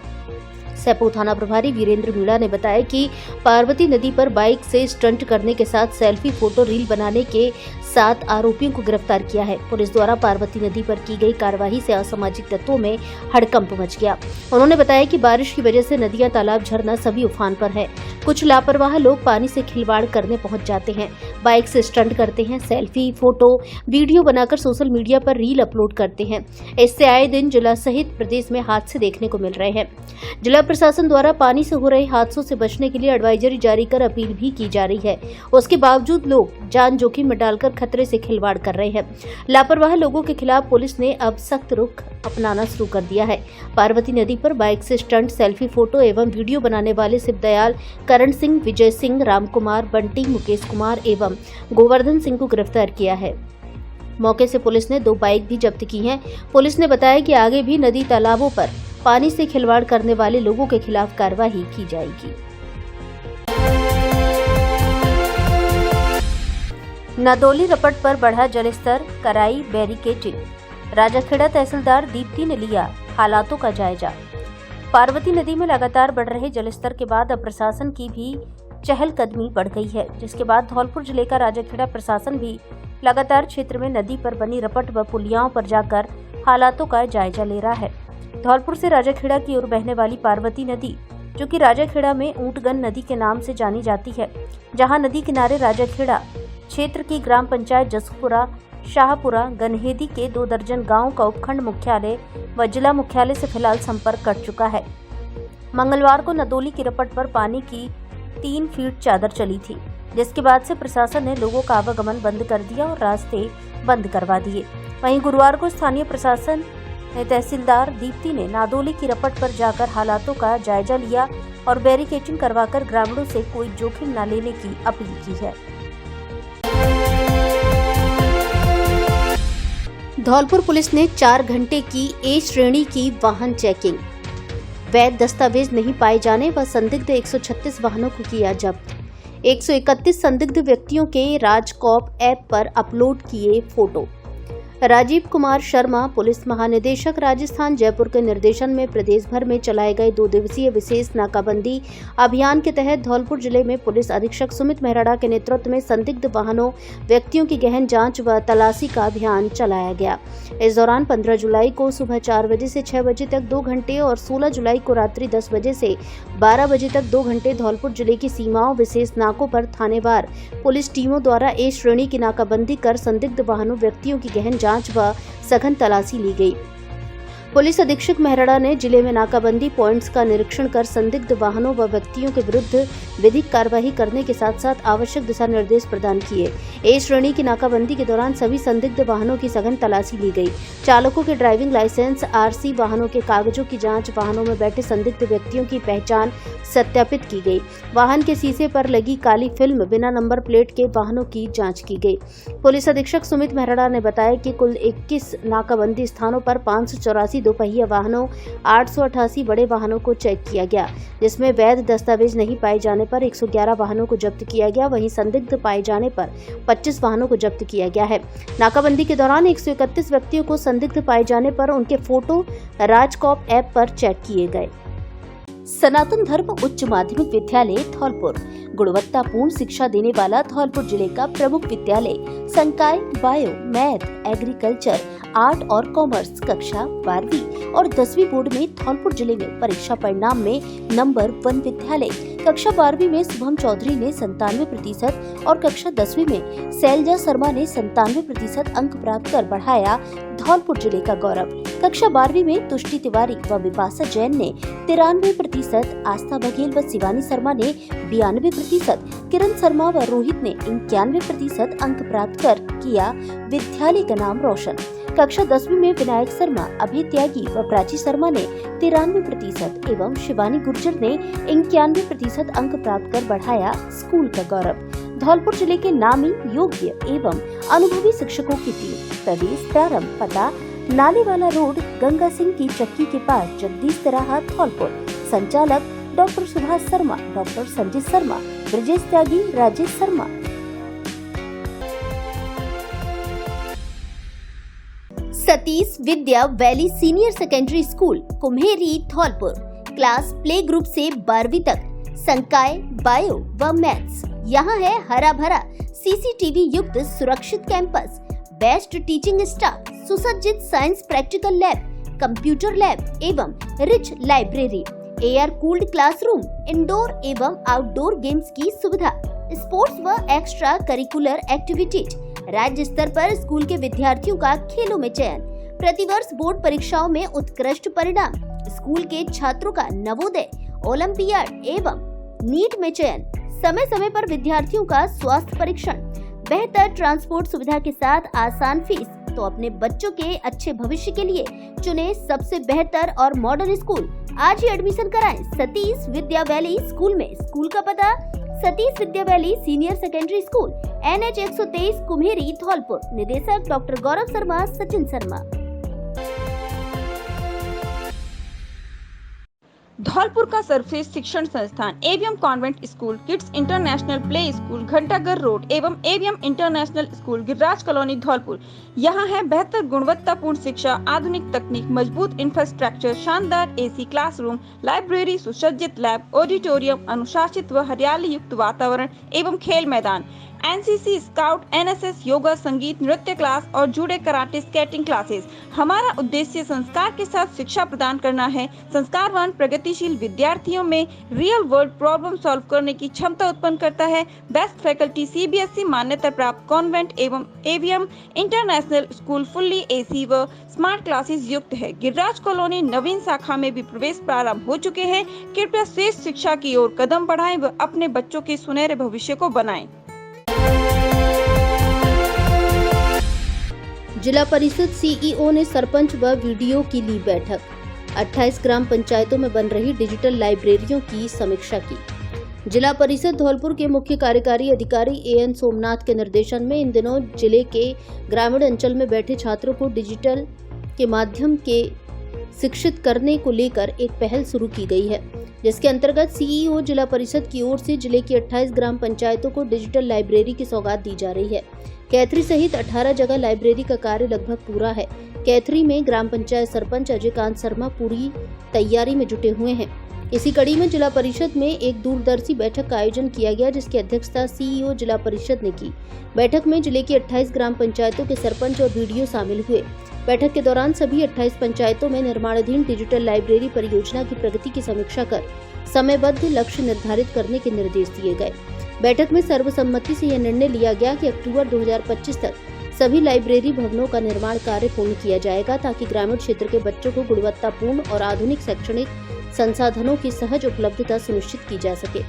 S2: सैदपुर थाना प्रभारी वीरेंद्र मीणा ने बताया कि पार्वती नदी पर बाइक से स्टंट करने के साथ सेल्फी, फोटो, रील बनाने के 7 आरोपियों को गिरफ्तार किया है। पुलिस द्वारा पार्वती नदी पर की गई कार्रवाई से असामाजिक तत्वों में हड़कंप मच गया। उन्होंने बताया कि बारिश की वजह से नदियां, तालाब, झरना सभी उफान पर है। कुछ लापरवाह लोग पानी से खिलवाड़ करने पहुंच जाते हैं, बाइक से स्टंट करते हैं, सेल्फी, फोटो, वीडियो बनाकर सोशल मीडिया पर रील अपलोड करते हैं। इससे आए दिन जिला सहित प्रदेश में हादसे देखने को मिल रहे हैं। जिला प्रशासन द्वारा पानी से हो रहे हादसों से बचने के लिए एडवाइजरी जारी कर अपील भी की जा रही है। उसके बावजूद लोग जान जोखिम में डालकर खतरे से खिलवाड़ कर रहे हैं। लापरवाह लोगों के खिलाफ पुलिस ने अब सख्त रुख अपनाना शुरू कर दिया है। पार्वती नदी पर बाइक से स्टंट, सेल्फी, फोटो एवं वीडियो बनाने वाले शिवदयाल, करण सिंह, विजय सिंह, राम कुमार, बंटी, मुकेश कुमार एवं गोवर्धन सिंह को गिरफ्तार किया है। मौके से पुलिस ने 2 बाइक भी जब्त की हैं। पुलिस ने बताया कि आगे भी नदी, तालाबों पर पानी से खिलवाड़ करने वाले लोगों के खिलाफ कार्रवाई की जाएगी। नादौली रपट पर बढ़ा जलस्तर, कराई बैरिकेडिंग। राजाखेड़ा तहसीलदार दीप्ति ने लिया हालातों का जायजा। पार्वती नदी में लगातार बढ़ रहे जलस्तर के बाद अब प्रशासन की भी चहलकदमी बढ़ गई है, जिसके बाद धौलपुर जिले का राजाखेड़ा प्रशासन भी लगातार क्षेत्र में नदी पर बनी रपट व पुलियाओं पर जाकर हालातों का जायजा ले रहा है। धौलपुर से राजाखेड़ा की ओर बहने वाली पार्वती नदी, जो कि राजाखेड़ा में ऊंटगन नदी के नाम से जानी जाती है, जहां नदी किनारे राजाखेड़ा क्षेत्र की ग्राम पंचायत जसपुरा, शाहपुरा, गनहेदी के 2 दर्जन गांव का उपखंड मुख्यालय व जिला मुख्यालय से फिलहाल संपर्क कट चुका है। मंगलवार को नदौली की रपट पर पानी की 3 फीट चादर चली थी, जिसके बाद से प्रशासन ने लोगों का आवागमन बंद कर दिया और रास्ते बंद करवा दिए। वहीं गुरुवार को स्थानीय प्रशासन तहसीलदार दीप्ति ने नादौली की रपट पर जाकर हालातों का जायजा लिया और बैरिकेडिंग करवाकर ग्रामीणों से कोई जोखिम न लेने की अपील की है। धौलपुर पुलिस ने 4 घंटे की ए श्रेणी की वाहन चेकिंग। वैध दस्तावेज नहीं पाए जाने व संदिग्ध 136 वाहनों को किया जब्त। 131 संदिग्ध व्यक्तियों के राजकॉप ऐप पर अपलोड किए फोटो। राजीव कुमार शर्मा, पुलिस महानिदेशक राजस्थान, जयपुर के निर्देशन में प्रदेश भर में चलाए गए 2 दिवसीय विशेष नाकाबंदी अभियान के तहत धौलपुर जिले में पुलिस अधीक्षक सुमित मेहरड़ा के नेतृत्व में संदिग्ध वाहनों, व्यक्तियों की गहन जांच व तलाशी का अभियान चलाया गया। इस दौरान 15 जुलाई को सुबह 4 बजे से 6 बजे तक 2 घंटे और 16 जुलाई को रात्रि 10 बजे से 12 बजे तक 2 घंटे धौलपुर जिले की सीमाओं, विशेष नाकों पर थानेवार पुलिस टीमों द्वारा ए श्रेणी की नाकाबंदी कर संदिग्ध वाहनों, व्यक्तियों की गहन जांच व सघन तलाशी ली गई। पुलिस अधीक्षक मेहरड़ा ने जिले में नाकाबंदी पॉइंट्स का निरीक्षण कर संदिग्ध वाहनों व व्यक्तियों के विरुद्ध विधिक कार्यवाही करने के साथ साथ आवश्यक दिशा निर्देश प्रदान किए। ए श्रेणी की नाकाबंदी के दौरान सभी संदिग्ध वाहनों की सघन तलाशी ली गई। चालकों के ड्राइविंग लाइसेंस, आरसी, वाहनों के कागजों की जांच, वाहनों में बैठे संदिग्ध व्यक्तियों की पहचान सत्यापित की गई। वाहन के शीशे पर लगी काली फिल्म, बिना नंबर प्लेट के वाहनों की जाँच की गई। पुलिस अधीक्षक सुमित मेहरड़ा ने बताया कि कुल 21 नाकाबंदी स्थानों पर 584 दोपहिया वाहनों, 888 बड़े वाहनों को चेक किया गया, जिसमें वैध दस्तावेज नहीं पाए जाने पर 111 वाहनों को जब्त किया गया। वहीं संदिग्ध पाए जाने पर 25 वाहनों को जब्त किया गया है। नाकाबंदी के दौरान 131 व्यक्तियों को संदिग्ध पाए जाने पर उनके फोटो राजकॉप ऐप पर चेक किए गए। सनातन धर्म उच्च माध्यमिक विद्यालय धौलपुर गुणवत्तापूर्ण शिक्षा देने वाला धौलपुर जिले का प्रमुख विद्यालय। संकाय बायो, मैथ, एग्रीकल्चर, आर्ट और कॉमर्स कक्षा 12वीं और 10वीं बोर्ड में धौलपुर जिले में परीक्षा परिणाम में नंबर 1 विद्यालय। कक्षा 12वीं में शुभम चौधरी ने 97% और कक्षा 10वीं में शैलजा शर्मा ने 97% अंक प्राप्त कर बढ़ाया धौलपुर जिले का गौरव। कक्षा 12वीं में तुष्टि तिवारी व विपाशा जैन ने 93%, आस्था बघेल व शिवानी शर्मा ने 92%, किरण शर्मा व रोहित ने 91% अंक प्राप्त कर किया विद्यालय का नाम रोशन।
S1: कक्षा 10वीं में विनायक शर्मा, अभय त्यागी व प्राची शर्मा ने 93% एवं शिवानी गुर्जर ने 91% अंक प्राप्त कर बढ़ाया स्कूल का गौरव। धौलपुर जिले के नामी, योग्य एवं अनुभवी शिक्षकों की टीम प्रवेश प्रारंभ पता नालेवाला रोड, गंगा सिंह की चक्की के पास, जगदीश तिराहा, धौलपुर। संचालक doctor Subhash Sharma, doctor Sanjay Sharma, Brajesh Tyagi, Rajesh Sharma. Satish Vidya valley senior secondary school, Kumheri, Dholpur. Class play group से 12वीं तक, संकाय, बायो व मैथ्स। यहाँ है हरा भरा सीसीटीवी युक्त सुरक्षित कैंपस, बेस्ट टीचिंग स्टाफ, सुसज्जित science practical lab, computer lab एवं rich library, air cooled classroom, indoor एवं आउटडोर गेम्स की सुविधा, स्पोर्ट्स व एक्स्ट्रा करिकुलर एक्टिविटीज। राज्य स्तर पर स्कूल के विद्यार्थियों का खेलों में चयन, प्रतिवर्ष बोर्ड परीक्षाओं में उत्कृष्ट परिणाम, स्कूल के छात्रों का नवोदय, ओलंपियाड एवं नीट में चयन, समय समय पर विद्यार्थियों का स्वास्थ्य परीक्षण, बेहतर ट्रांसपोर्ट सुविधा के साथ आसान फीस। तो अपने बच्चों के अच्छे भविष्य के लिए चुने सबसे बेहतर और मॉडर्न स्कूल। आज ही एडमिशन कराएं सतीश विद्या वैली स्कूल में। स्कूल का पता Satish Vidya valley senior secondary school, NH 123, Kumheri, Dholpur. निदेशक डॉक्टर गौरव शर्मा, सचिन शर्मा।
S9: धौलपुर का सर्वश्रेष्ठ शिक्षण संस्थान AVM convent school, kids international play school, Ghantaghar road एवं AVM international school, Giriraj colony, Dholpur. यहाँ है बेहतर गुणवत्तापूर्ण शिक्षा, आधुनिक तकनीक, मजबूत इंफ्रास्ट्रक्चर, शानदार एसी क्लासरूम, लाइब्रेरी, सुसज्जित लैब, ऑडिटोरियम, अनुशासित व हरियाली युक्त वातावरण एवं खेल मैदान, एनसीसी, स्काउट, एनएसएस, योगा, संगीत, नृत्य क्लास और जूडो, कराटे, स्केटिंग क्लासेस। हमारा उद्देश्य संस्कार के साथ शिक्षा प्रदान करना है। संस्कारवान प्रगतिशील विद्यार्थियों में रियल वर्ल्ड प्रॉब्लम सॉल्व करने की क्षमता उत्पन्न करता है। बेस्ट फैकल्टी सीबीएसई मान्यता प्राप्त कॉन्वेंट एवं AVM international school fully AC व स्मार्ट क्लासेस युक्त है। गिरिराज कॉलोनी नवीन शाखा में भी प्रवेश प्रारंभ हो चुके हैं। कृपया श्रेष्ठ शिक्षा की ओर कदम बढ़ाएं व अपने बच्चों के सुनहरे भविष्य को बनाएं।
S2: जिला परिषद सीईओ ने सरपंच व वीडीओ की ली बैठक। 28 ग्राम पंचायतों में बन रही डिजिटल लाइब्रेरियों की समीक्षा की। जिला परिषद धौलपुर के मुख्य कार्यकारी अधिकारी एएन सोमनाथ के निर्देशन में इन दिनों जिले के ग्रामीण अंचल में बैठे छात्रों को डिजिटल के माध्यम के शिक्षित करने को लेकर एक पहल शुरू की गई है, जिसके अंतर्गत सीईओ जिला परिषद की ओर से जिले की 28 ग्राम पंचायतों को डिजिटल लाइब्रेरी की सौगात दी जा रही है। कैथरी सहित 18 जगह लाइब्रेरी का कार्य लगभग पूरा है। कैथरी में ग्राम पंचायत सरपंच अजयकांत शर्मा पूरी तैयारी में जुटे हुए हैं। इसी कड़ी में जिला परिषद में एक दूरदर्शी बैठक का आयोजन किया गया, जिसकी अध्यक्षता सीईओ जिला परिषद ने की। बैठक में जिले की 28 ग्राम पंचायतों के सरपंच और वीडीओ शामिल हुए। बैठक के दौरान सभी 28 पंचायतों में निर्माणाधीन डिजिटल लाइब्रेरी परियोजना की प्रगति की समीक्षा कर समयबद्ध लक्ष्य निर्धारित करने के निर्देश दिए गए। बैठक में सर्वसम्मति से यह निर्णय लिया गया कि अक्टूबर 2025 तक सभी लाइब्रेरी भवनों का निर्माण कार्य पूर्ण किया जाएगा, ताकि ग्रामीण क्षेत्र के बच्चों को गुणवत्तापूर्ण और आधुनिक शैक्षणिक संसाधनों की सहज उपलब्धता सुनिश्चित की जा सके।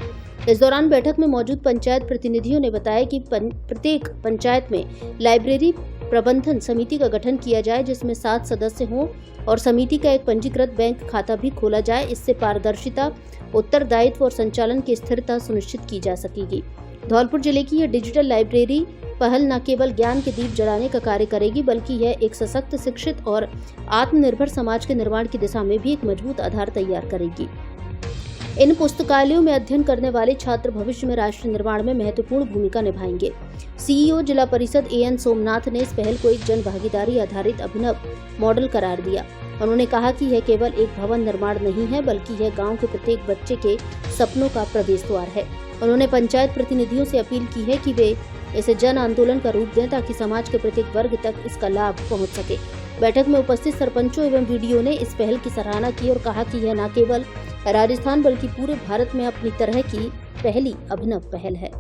S2: इस दौरान बैठक में मौजूद पंचायत प्रतिनिधियों ने बताया कि प्रत्येक पंचायत में लाइब्रेरी प्रबंधन समिति का गठन किया जाए, जिसमें 7 सदस्य हों और समिति का एक पंजीकृत बैंक खाता भी खोला जाए। इससे पारदर्शिता, उत्तरदायित्व और संचालन की स्थिरता सुनिश्चित की जा सकेगी। धौलपुर जिले की यह डिजिटल लाइब्रेरी पहल न केवल ज्ञान के दीप जलाने का कार्य करेगी, बल्कि यह एक सशक्त, शिक्षित और आत्मनिर्भर समाज के निर्माण की दिशा में भी एक मजबूत आधार तैयार करेगी। इन पुस्तकालयों में अध्ययन करने वाले छात्र भविष्य में राष्ट्र निर्माण में महत्वपूर्ण भूमिका निभाएंगे। सीईओ जिला परिषद एएन सोमनाथ ने इस पहल को एक जन भागीदारी आधारित अभिनव मॉडल करार दिया। उन्होंने कहा कि यह केवल एक भवन निर्माण नहीं है, बल्कि यह गांव के प्रत्येक बच्चे के सपनों का प्रवेश द्वार है। उन्होंने पंचायत प्रतिनिधियों से अपील की है कि वे इसे जन आंदोलन का रूप दें, ताकि समाज के प्रत्येक वर्ग तक इसका लाभ पहुंच सके। बैठक में उपस्थित सरपंचों एवं वीडीओ ने इस पहल की सराहना की और कहा कि यह न केवल राजस्थान बल्कि पूरे भारत में अपनी तरह की पहली अभिनव पहल है।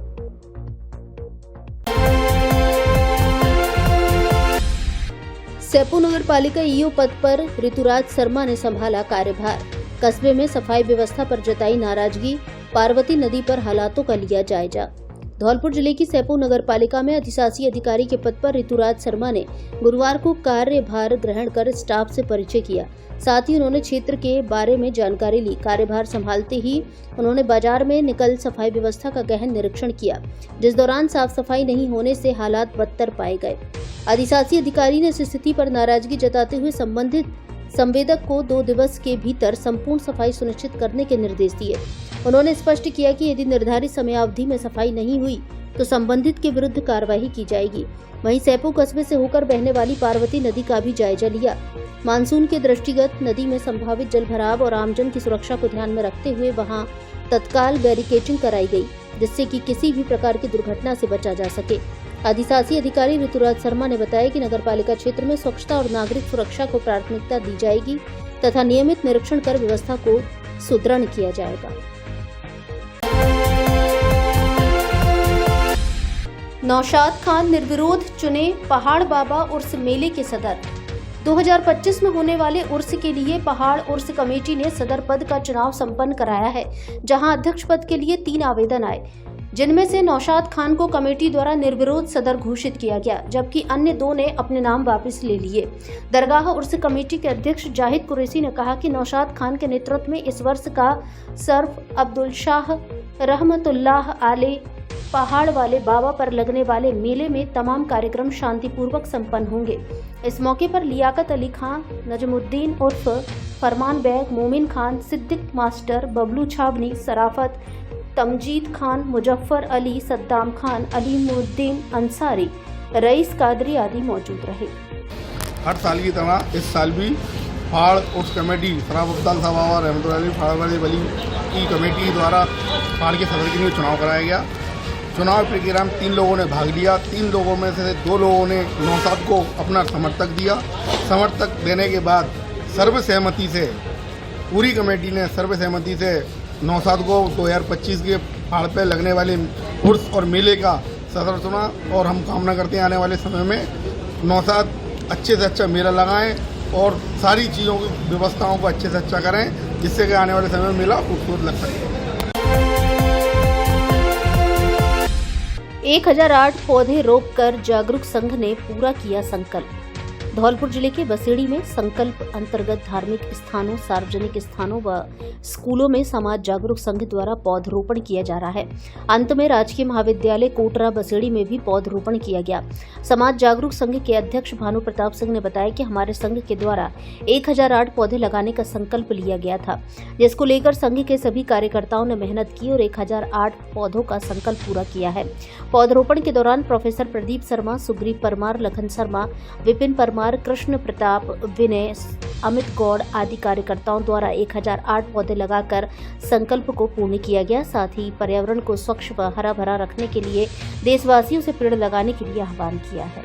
S2: सेपू नगर पालिका ईओ पद पर ऋतुराज शर्मा ने संभाला कार्यभार। कस्बे में सफाई व्यवस्था पर जताई नाराजगी, पार्वती नदी पर हालातों का लिया जायजा। धौलपुर जिले की सैपो नगर पालिका में अधिशासी अधिकारी के पद पर ऋतुराज शर्मा ने गुरुवार को कार्यभार ग्रहण कर स्टाफ से परिचय किया। साथ ही उन्होंने क्षेत्र के बारे में जानकारी ली। कार्यभार संभालते ही उन्होंने बाजार में निकल सफाई व्यवस्था का गहन निरीक्षण किया, जिस दौरान साफ सफाई नहीं होने से हालात बदतर पाए गए। अधिशासी अधिकारी ने इस स्थिति पर नाराजगी जताते हुए संबंधित संवेदक को 2 दिवस के भीतर संपूर्ण सफाई सुनिश्चित करने के निर्देश दिए। उन्होंने स्पष्ट किया कि यदि निर्धारित समयावधि में सफाई नहीं हुई तो संबंधित के विरुद्ध कार्रवाई की जाएगी। वहीं सैपो कस्बे से होकर बहने वाली पार्वती नदी का भी जायजा लिया। मानसून के दृष्टिगत नदी में संभावित जलभराव और आमजन की सुरक्षा को ध्यान में रखते हुए वहां तत्काल बैरिकेडिंग कराई गई, जिससे कि किसी भी प्रकार की दुर्घटना से बचा जा सके। अधिशासी अधिकारी ऋतुराज शर्मा ने बताया कि नगरपालिका क्षेत्र में स्वच्छता और नागरिक सुरक्षा को प्राथमिकता दी जाएगी तथा नियमित निरीक्षण कर व्यवस्था को सुदृढ़ किया जाएगा। नौशाद खान निर्विरोध चुने पहाड़ बाबा उर्स मेले के सदर। 2025 में होने वाले उर्स के लिए पहाड़ उर्स कमेटी ने सदर पद का चुनाव संपन्न कराया है, जहां अध्यक्ष पद के लिए 3 आवेदन आए, जिनमें से नौशाद खान को कमेटी द्वारा निर्विरोध सदर घोषित किया गया, जबकि अन्य 2 ने अपने नाम वापस ले लिए। दरगाह उर्स कमेटी के अध्यक्ष जाहिद कुरैशी ने कहा कि नौशाद खान के नेतृत्व में इस वर्ष का सर्फ अब्दुल शाह रहमतुल्लाह आले पहाड़ वाले बाबा पर लगने वाले मेले में तमाम कार्यक्रम शांतिपूर्वक संपन्न होंगे। इस मौके पर लियाकत अली खान, नजमुद्दीन उर्फ फरमान बैग, मोमिन खान, सिद्दीक मास्टर, बबलू छावनी, सराफत, तमजीद खान, मुजफ्फर अली, सद्दाम खान, अलीमुद्दीन अंसारी, रईस कादरी आदि मौजूद रहे।
S3: हर साल की तरह इस साल भी पहाड़ उर्स कमेटी सराफ अब्दुल साहब रहमतुल्लाह पहाड़ वाली की कमेटी द्वारा पहाड़ के सदर के लिए चुनाव कराया गया। चुनाव प्रक्रिया में 3 लोगों ने भाग लिया। 3 लोगों में से 2 लोगों ने नौशाद को अपना समर्थक दिया। समर्थक देने के बाद सर्वसहमति से पूरी कमेटी ने सर्वसहमति से नौशाद को 2025 के पहाड़ पर लगने वाले उर्स और मेले का सदर चुना। और हम कामना करते हैं आने वाले समय में नौशाद अच्छे से अच्छा मेला लगाएं और सारी चीज़ों की व्यवस्थाओं को अच्छे से अच्छा करें, जिससे कि आने वाले समय में मेला खूबसूरत लग सके।
S2: 1008 पौधे रोपकर जागरूक संघ ने पूरा किया संकल्प। धौलपुर जिले के बसेड़ी में संकल्प अंतर्गत धार्मिक स्थानों, सार्वजनिक स्थानों व स्कूलों में समाज जागरूक संघ द्वारा पौधरोपण किया जा रहा है। अंत में राजकीय महाविद्यालय कोटरा बसेड़ी में भी पौधरोपण किया गया। समाज जागरूक संघ के अध्यक्ष भानु प्रताप सिंह ने बताया कि हमारे संघ के द्वारा 1008 पौधे लगाने का संकल्प लिया गया था, जिसको लेकर संघ के सभी कार्यकर्ताओं ने मेहनत की और 1008 पौधों का संकल्प पूरा किया है। पौधरोपण के दौरान प्रोफेसर प्रदीप शर्मा, सुग्रीव परमार, लखन शर्मा, विपिन परमार, कृष्ण प्रताप, विनय, अमित गौड़ आदि कार्यकर्ताओं द्वारा 1008 पौधे लगाकर संकल्प को पूर्ण किया गया। साथ ही पर्यावरण को स्वच्छ व हरा भरा रखने के लिए देशवासियों से पेड़ लगाने के लिए आह्वान किया है।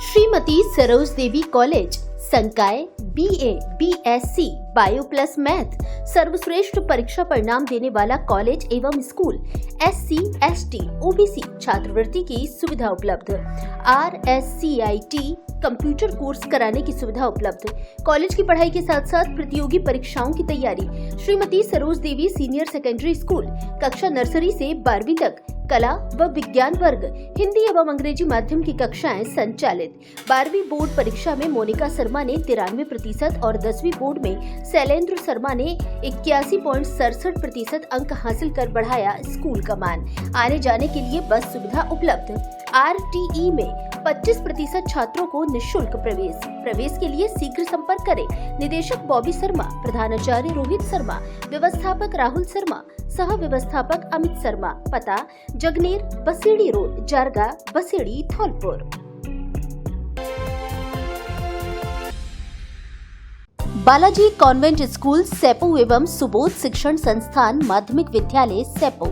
S2: श्रीमती सरोज देवी कॉलेज संकाय BA, BSc, bio plus math सर्वश्रेष्ठ परीक्षा परिणाम देने वाला कॉलेज एवं स्कूल। SC, ST, OBC छात्रवृत्ति की सुविधा उपलब्ध। RSCIT कंप्यूटर कोर्स कराने की सुविधा उपलब्ध। कॉलेज की पढ़ाई के साथ साथ प्रतियोगी परीक्षाओं की तैयारी। श्रीमती सरोज देवी सीनियर सेकेंडरी स्कूल, कक्षा नर्सरी से 12वीं तक, कला व विज्ञान वर्ग, हिंदी एवं अंग्रेजी माध्यम की कक्षाएं संचालित। 12वीं बोर्ड परीक्षा में मोनिका शर्मा ने 93% और 10वीं बोर्ड में शैलेंद्र शर्मा ने 81.67% अंक हासिल कर बढ़ाया स्कूल का मान। आने जाने के लिए बस सुविधा उपलब्ध। RTE में 25% छात्रों को निःशुल्क प्रवेश के लिए शीघ्र संपर्क करें। निदेशक बॉबी शर्मा, प्रधानाचार्य रोहित शर्मा, व्यवस्थापक राहुल शर्मा, सह व्यवस्थापक अमित शर्मा। पता Jagner, Basedi road, Jarga, Basedi, Dholpur. Balaji convent school Saipau एवं सुबोध शिक्षण संस्थान माध्यमिक विद्यालय सैपो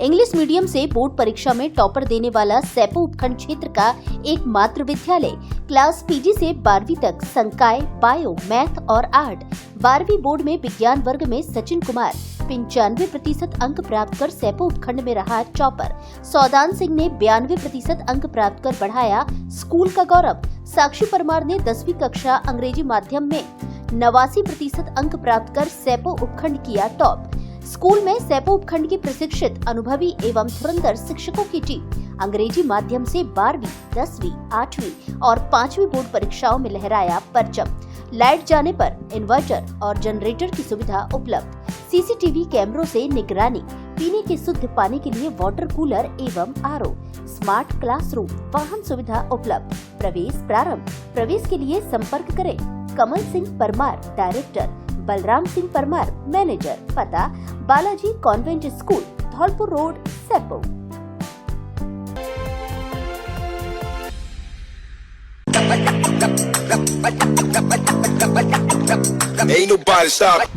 S2: इंग्लिश मीडियम से बोर्ड परीक्षा में टॉपर देने वाला सैपो उपखंड क्षेत्र का एकमात्र विद्यालय। क्लास PG से 12वीं तक संकाय, बायो, मैथ और आर्ट। 12वीं बोर्ड में विज्ञान वर्ग में सचिन कुमार 95% अंक प्राप्त कर सैपो उपखंड में रहा टॉपर। सौदान सिंह ने 92% अंक प्राप्त कर बढ़ाया स्कूल का गौरव। साक्षी परमार ने 10वीं कक्षा अंग्रेजी माध्यम में 89% अंक प्राप्त कर सैपो उपखंड किया टॉप। स्कूल में सैपो उपखंड की प्रशिक्षित अनुभवी एवं धुरंधर शिक्षकों की टीम अंग्रेजी माध्यम से 12वीं, 10वीं, 8वीं और 5वीं बोर्ड परीक्षाओं में लहराया परचम। लाइट जाने पर इन्वर्टर और जनरेटर की सुविधा उपलब्ध, सीसीटीवी कैमरों से निगरानी, पीने के शुद्ध पानी के लिए वाटर कूलर एवं आरओ, स्मार्ट क्लासरूम, वाहन सुविधा उपलब्ध। प्रवेश प्रारंभ। प्रवेश के लिए संपर्क करें कमल सिंह परमार, डायरेक्टर, बलराम सिंह परमार, मैनेजर। पता Balaji convent school, Dholpur road, Saipau.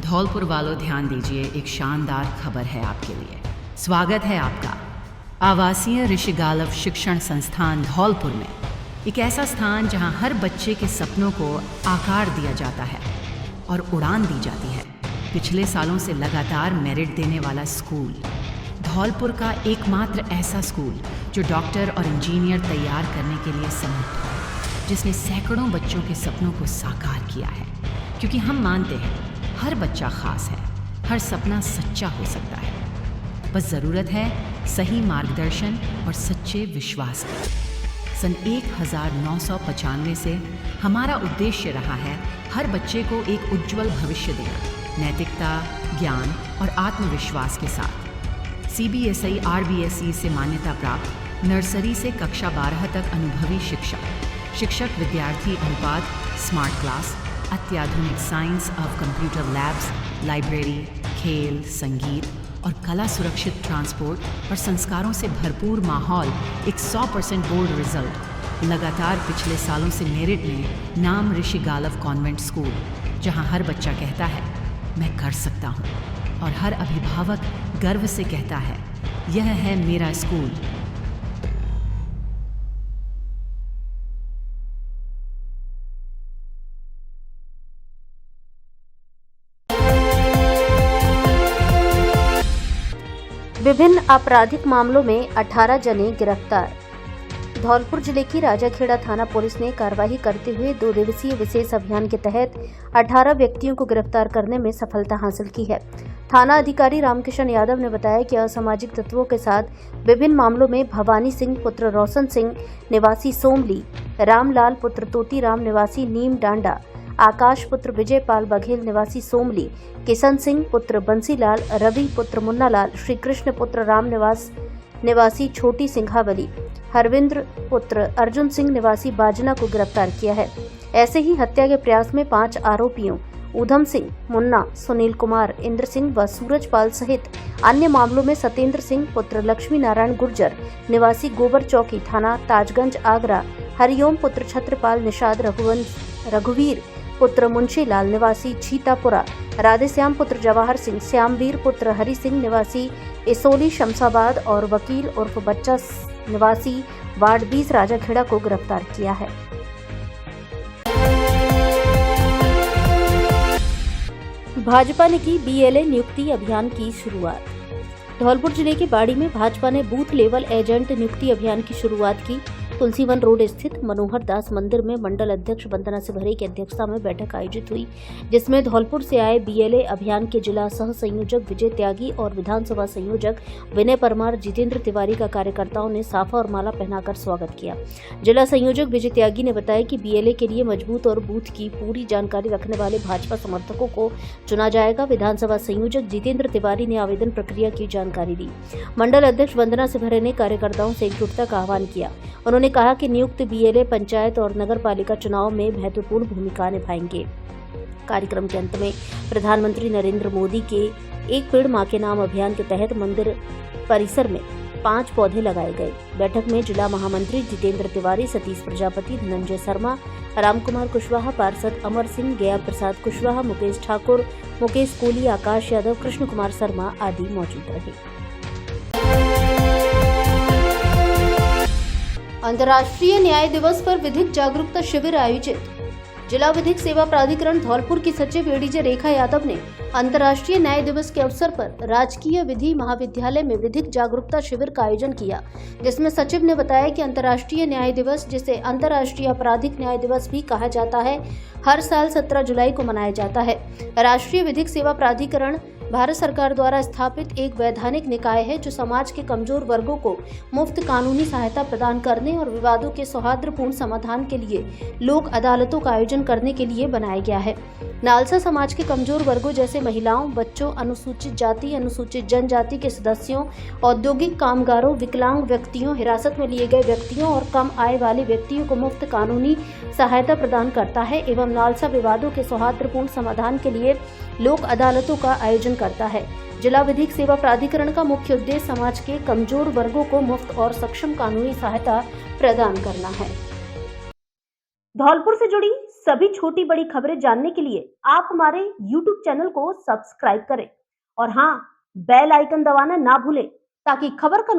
S10: Dholpur वालों ध्यान दीजिए, एक शानदार खबर है आपके लिए। स्वागत है आपका आवासीय ऋषि गालव शिक्षण संस्थान धौलपुर में, एक ऐसा स्थान जहां हर बच्चे के सपनों को आकार दिया जाता है और उड़ान दी जाती है। पिछले सालों से लगातार मेरिट देने वाला स्कूल, धौलपुर का एकमात्र ऐसा स्कूल जो डॉक्टर और इंजीनियर तैयार करने के लिए समर्थ है, जिसने सैकड़ों बच्चों के सपनों को साकार किया है। क्योंकि हम मानते हैं हर बच्चा खास है, हर सपना सच्चा हो सकता है। बस ज़रूरत है सही मार्गदर्शन और सच्चे विश्वास की। सन 1995 से हमारा उद्देश्य रहा है हर बच्चे को एक उज्जवल भविष्य देना, नैतिकता, ज्ञान और आत्मविश्वास के साथ। CBSI RBSE से मान्यता प्राप्त नर्सरी से कक्षा 12 तक अनुभवी शिक्षक विद्यार्थी अनुपात, स्मार्ट क्लास, अत्याधुनिक science of computer labs, library, खेल, संगीत और कला सुरक्षित ट्रांसपोर्ट और संस्कारों से भरपूर माहौल, एक 100% बोर्ड रिजल्ट। लगातार पिछले सालों से मेरिट में नाम ऋषि गालव कॉन्वेंट स्कूल, जहां हर बच्चा कहता है मैं कर सकता हूं और हर अभिभावक गर्व से कहता है यह है मेरा स्कूल।
S2: विभिन्न आपराधिक मामलों में 18 जने गिरफ्तार। धौलपुर जिले की राजाखेड़ा थाना पुलिस ने कार्रवाई करते हुए 2 दिवसीय विशेष अभियान के तहत 18 व्यक्तियों को गिरफ्तार करने में सफलता हासिल की है। थाना अधिकारी रामकिशन यादव ने बताया कि असामाजिक तत्वों के साथ विभिन्न मामलों में भवानी सिंह पुत्र रोशन सिंह निवासी सोमली, रामलाल पुत्र तोतीराम निवासी नीम डांडा, आकाश पुत्र विजयपाल बघेल निवासी सोमली, किशन सिंह पुत्र बंसीलाल, रवि पुत्र मुन्नालाल, श्री कृष्ण पुत्र राम निवासी छोटी सिंघावली, हरविंद्र पुत्र अर्जुन सिंह निवासी बाजना को गिरफ्तार किया है। ऐसे ही हत्या के प्रयास में 5 आरोपियों ऊधम सिंह, मुन्ना, सुनील कुमार, इंद्र सिंह व सूरजपाल सहित अन्य मामलों में सत्येंद्र सिंह पुत्र लक्ष्मी नारायण गुर्जर निवासी गोबर चौकी थाना ताजगंज आगरा, हरिओम पुत्र छत्रपाल निषाद रघुवीर पुत्र मुंशीलाल निवासी छीतापुरा, राधेश्याम पुत्र जवाहर सिंह, श्यामवीर पुत्र हरि सिंह निवासी इसोली शमशाबाद और वकील उर्फ बच्चा निवासी वार्ड 20 राजाखेड़ा को गिरफ्तार किया है। भाजपा ने की BLA नियुक्ति अभियान की शुरुआत। धौलपुर जिले के बाड़ी में भाजपा ने बूथ लेवल एजेंट नियुक्ति अभियान की शुरुआत की। तुलसीवन रोड स्थित मनोहर दास मंदिर में मंडल अध्यक्ष वंदना सिभरे की अध्यक्षता में बैठक आयोजित हुई, जिसमें धौलपुर से आए BLA अभियान के जिला सह संयोजक विजय त्यागी और विधानसभा संयोजक विनय परमार, जितेंद्र तिवारी का कार्यकर्ताओं ने साफा और माला पहनाकर स्वागत किया। जिला संयोजक विजय त्यागी ने बताया कि BLA के लिए मजबूत और बूथ की पूरी जानकारी रखने वाले भाजपा समर्थकों को चुना जाएगा। विधानसभा संयोजक जितेंद्र तिवारी ने आवेदन प्रक्रिया की जानकारी दी। मंडल अध्यक्ष वंदना सिभरे ने कार्यकर्ताओं से एकजुटता का आह्वान किया। उन्होंने कहा कि नियुक्त BLA पंचायत और नगर पालिका चुनाव में महत्वपूर्ण भूमिका निभाएंगे। कार्यक्रम के अंत में प्रधानमंत्री नरेंद्र मोदी के एक पेड़ मां के नाम अभियान के तहत मंदिर परिसर में 5 पौधे लगाए गए। बैठक में जिला महामंत्री जितेंद्र तिवारी, सतीश प्रजापति, धनंजय शर्मा, रामकुमार कुशवाहा, पार्षद अमर सिंह, गया प्रसाद कुशवाहा, मुकेश ठाकुर, मुकेश कोहली, आकाश यादव, कृष्ण कुमार शर्मा आदि मौजूद रहे। अंतर्राष्ट्रीय न्याय दिवस पर विधिक जागरूकता शिविर आयोजित। जिला विधिक सेवा प्राधिकरण धौलपुर की सचिव ADJ रेखा यादव ने अंतर्राष्ट्रीय न्याय दिवस के अवसर पर राजकीय विधि महाविद्यालय में विधिक जागरूकता शिविर का आयोजन किया, जिसमें सचिव ने बताया कि अंतर्राष्ट्रीय न्याय दिवस, जिसे अंतर्राष्ट्रीय आपराधिक न्याय दिवस भी कहा जाता है, हर साल 17 जुलाई को मनाया जाता है। राष्ट्रीय विधिक सेवा प्राधिकरण भारत सरकार द्वारा स्थापित एक वैधानिक निकाय है जो समाज के कमजोर वर्गों को मुफ्त कानूनी सहायता प्रदान करने और विवादों के सौहार्दपूर्ण समाधान के लिए लोक अदालतों का आयोजन करने के लिए बनाया गया है। नालसा समाज के कमजोर वर्गों जैसे महिलाओं, बच्चों, अनुसूचित जाति, अनुसूचित जनजाति के सदस्यों, औद्योगिक कामगारों, विकलांग व्यक्तियों, हिरासत में लिए गए व्यक्तियों और कम आय वाले व्यक्तियों को मुफ्त कानूनी सहायता प्रदान करता है एवं नालसा विवादों के सौहार्दपूर्ण समाधान के लिए लोक अदालतों का आयोजन करता है। जिला विधिक सेवा प्राधिकरण का मुख्य उद्देश्य समाज के कमजोर वर्गों को मुफ्त और सक्षम कानूनी सहायता प्रदान करना है।
S1: धौलपुर से जुड़ी सभी छोटी बड़ी खबरें जानने के लिए आप हमारे YouTube चैनल को सब्सक्राइब करें और हाँ, बेल आइकन दबाना ना भूलें ताकि खबर का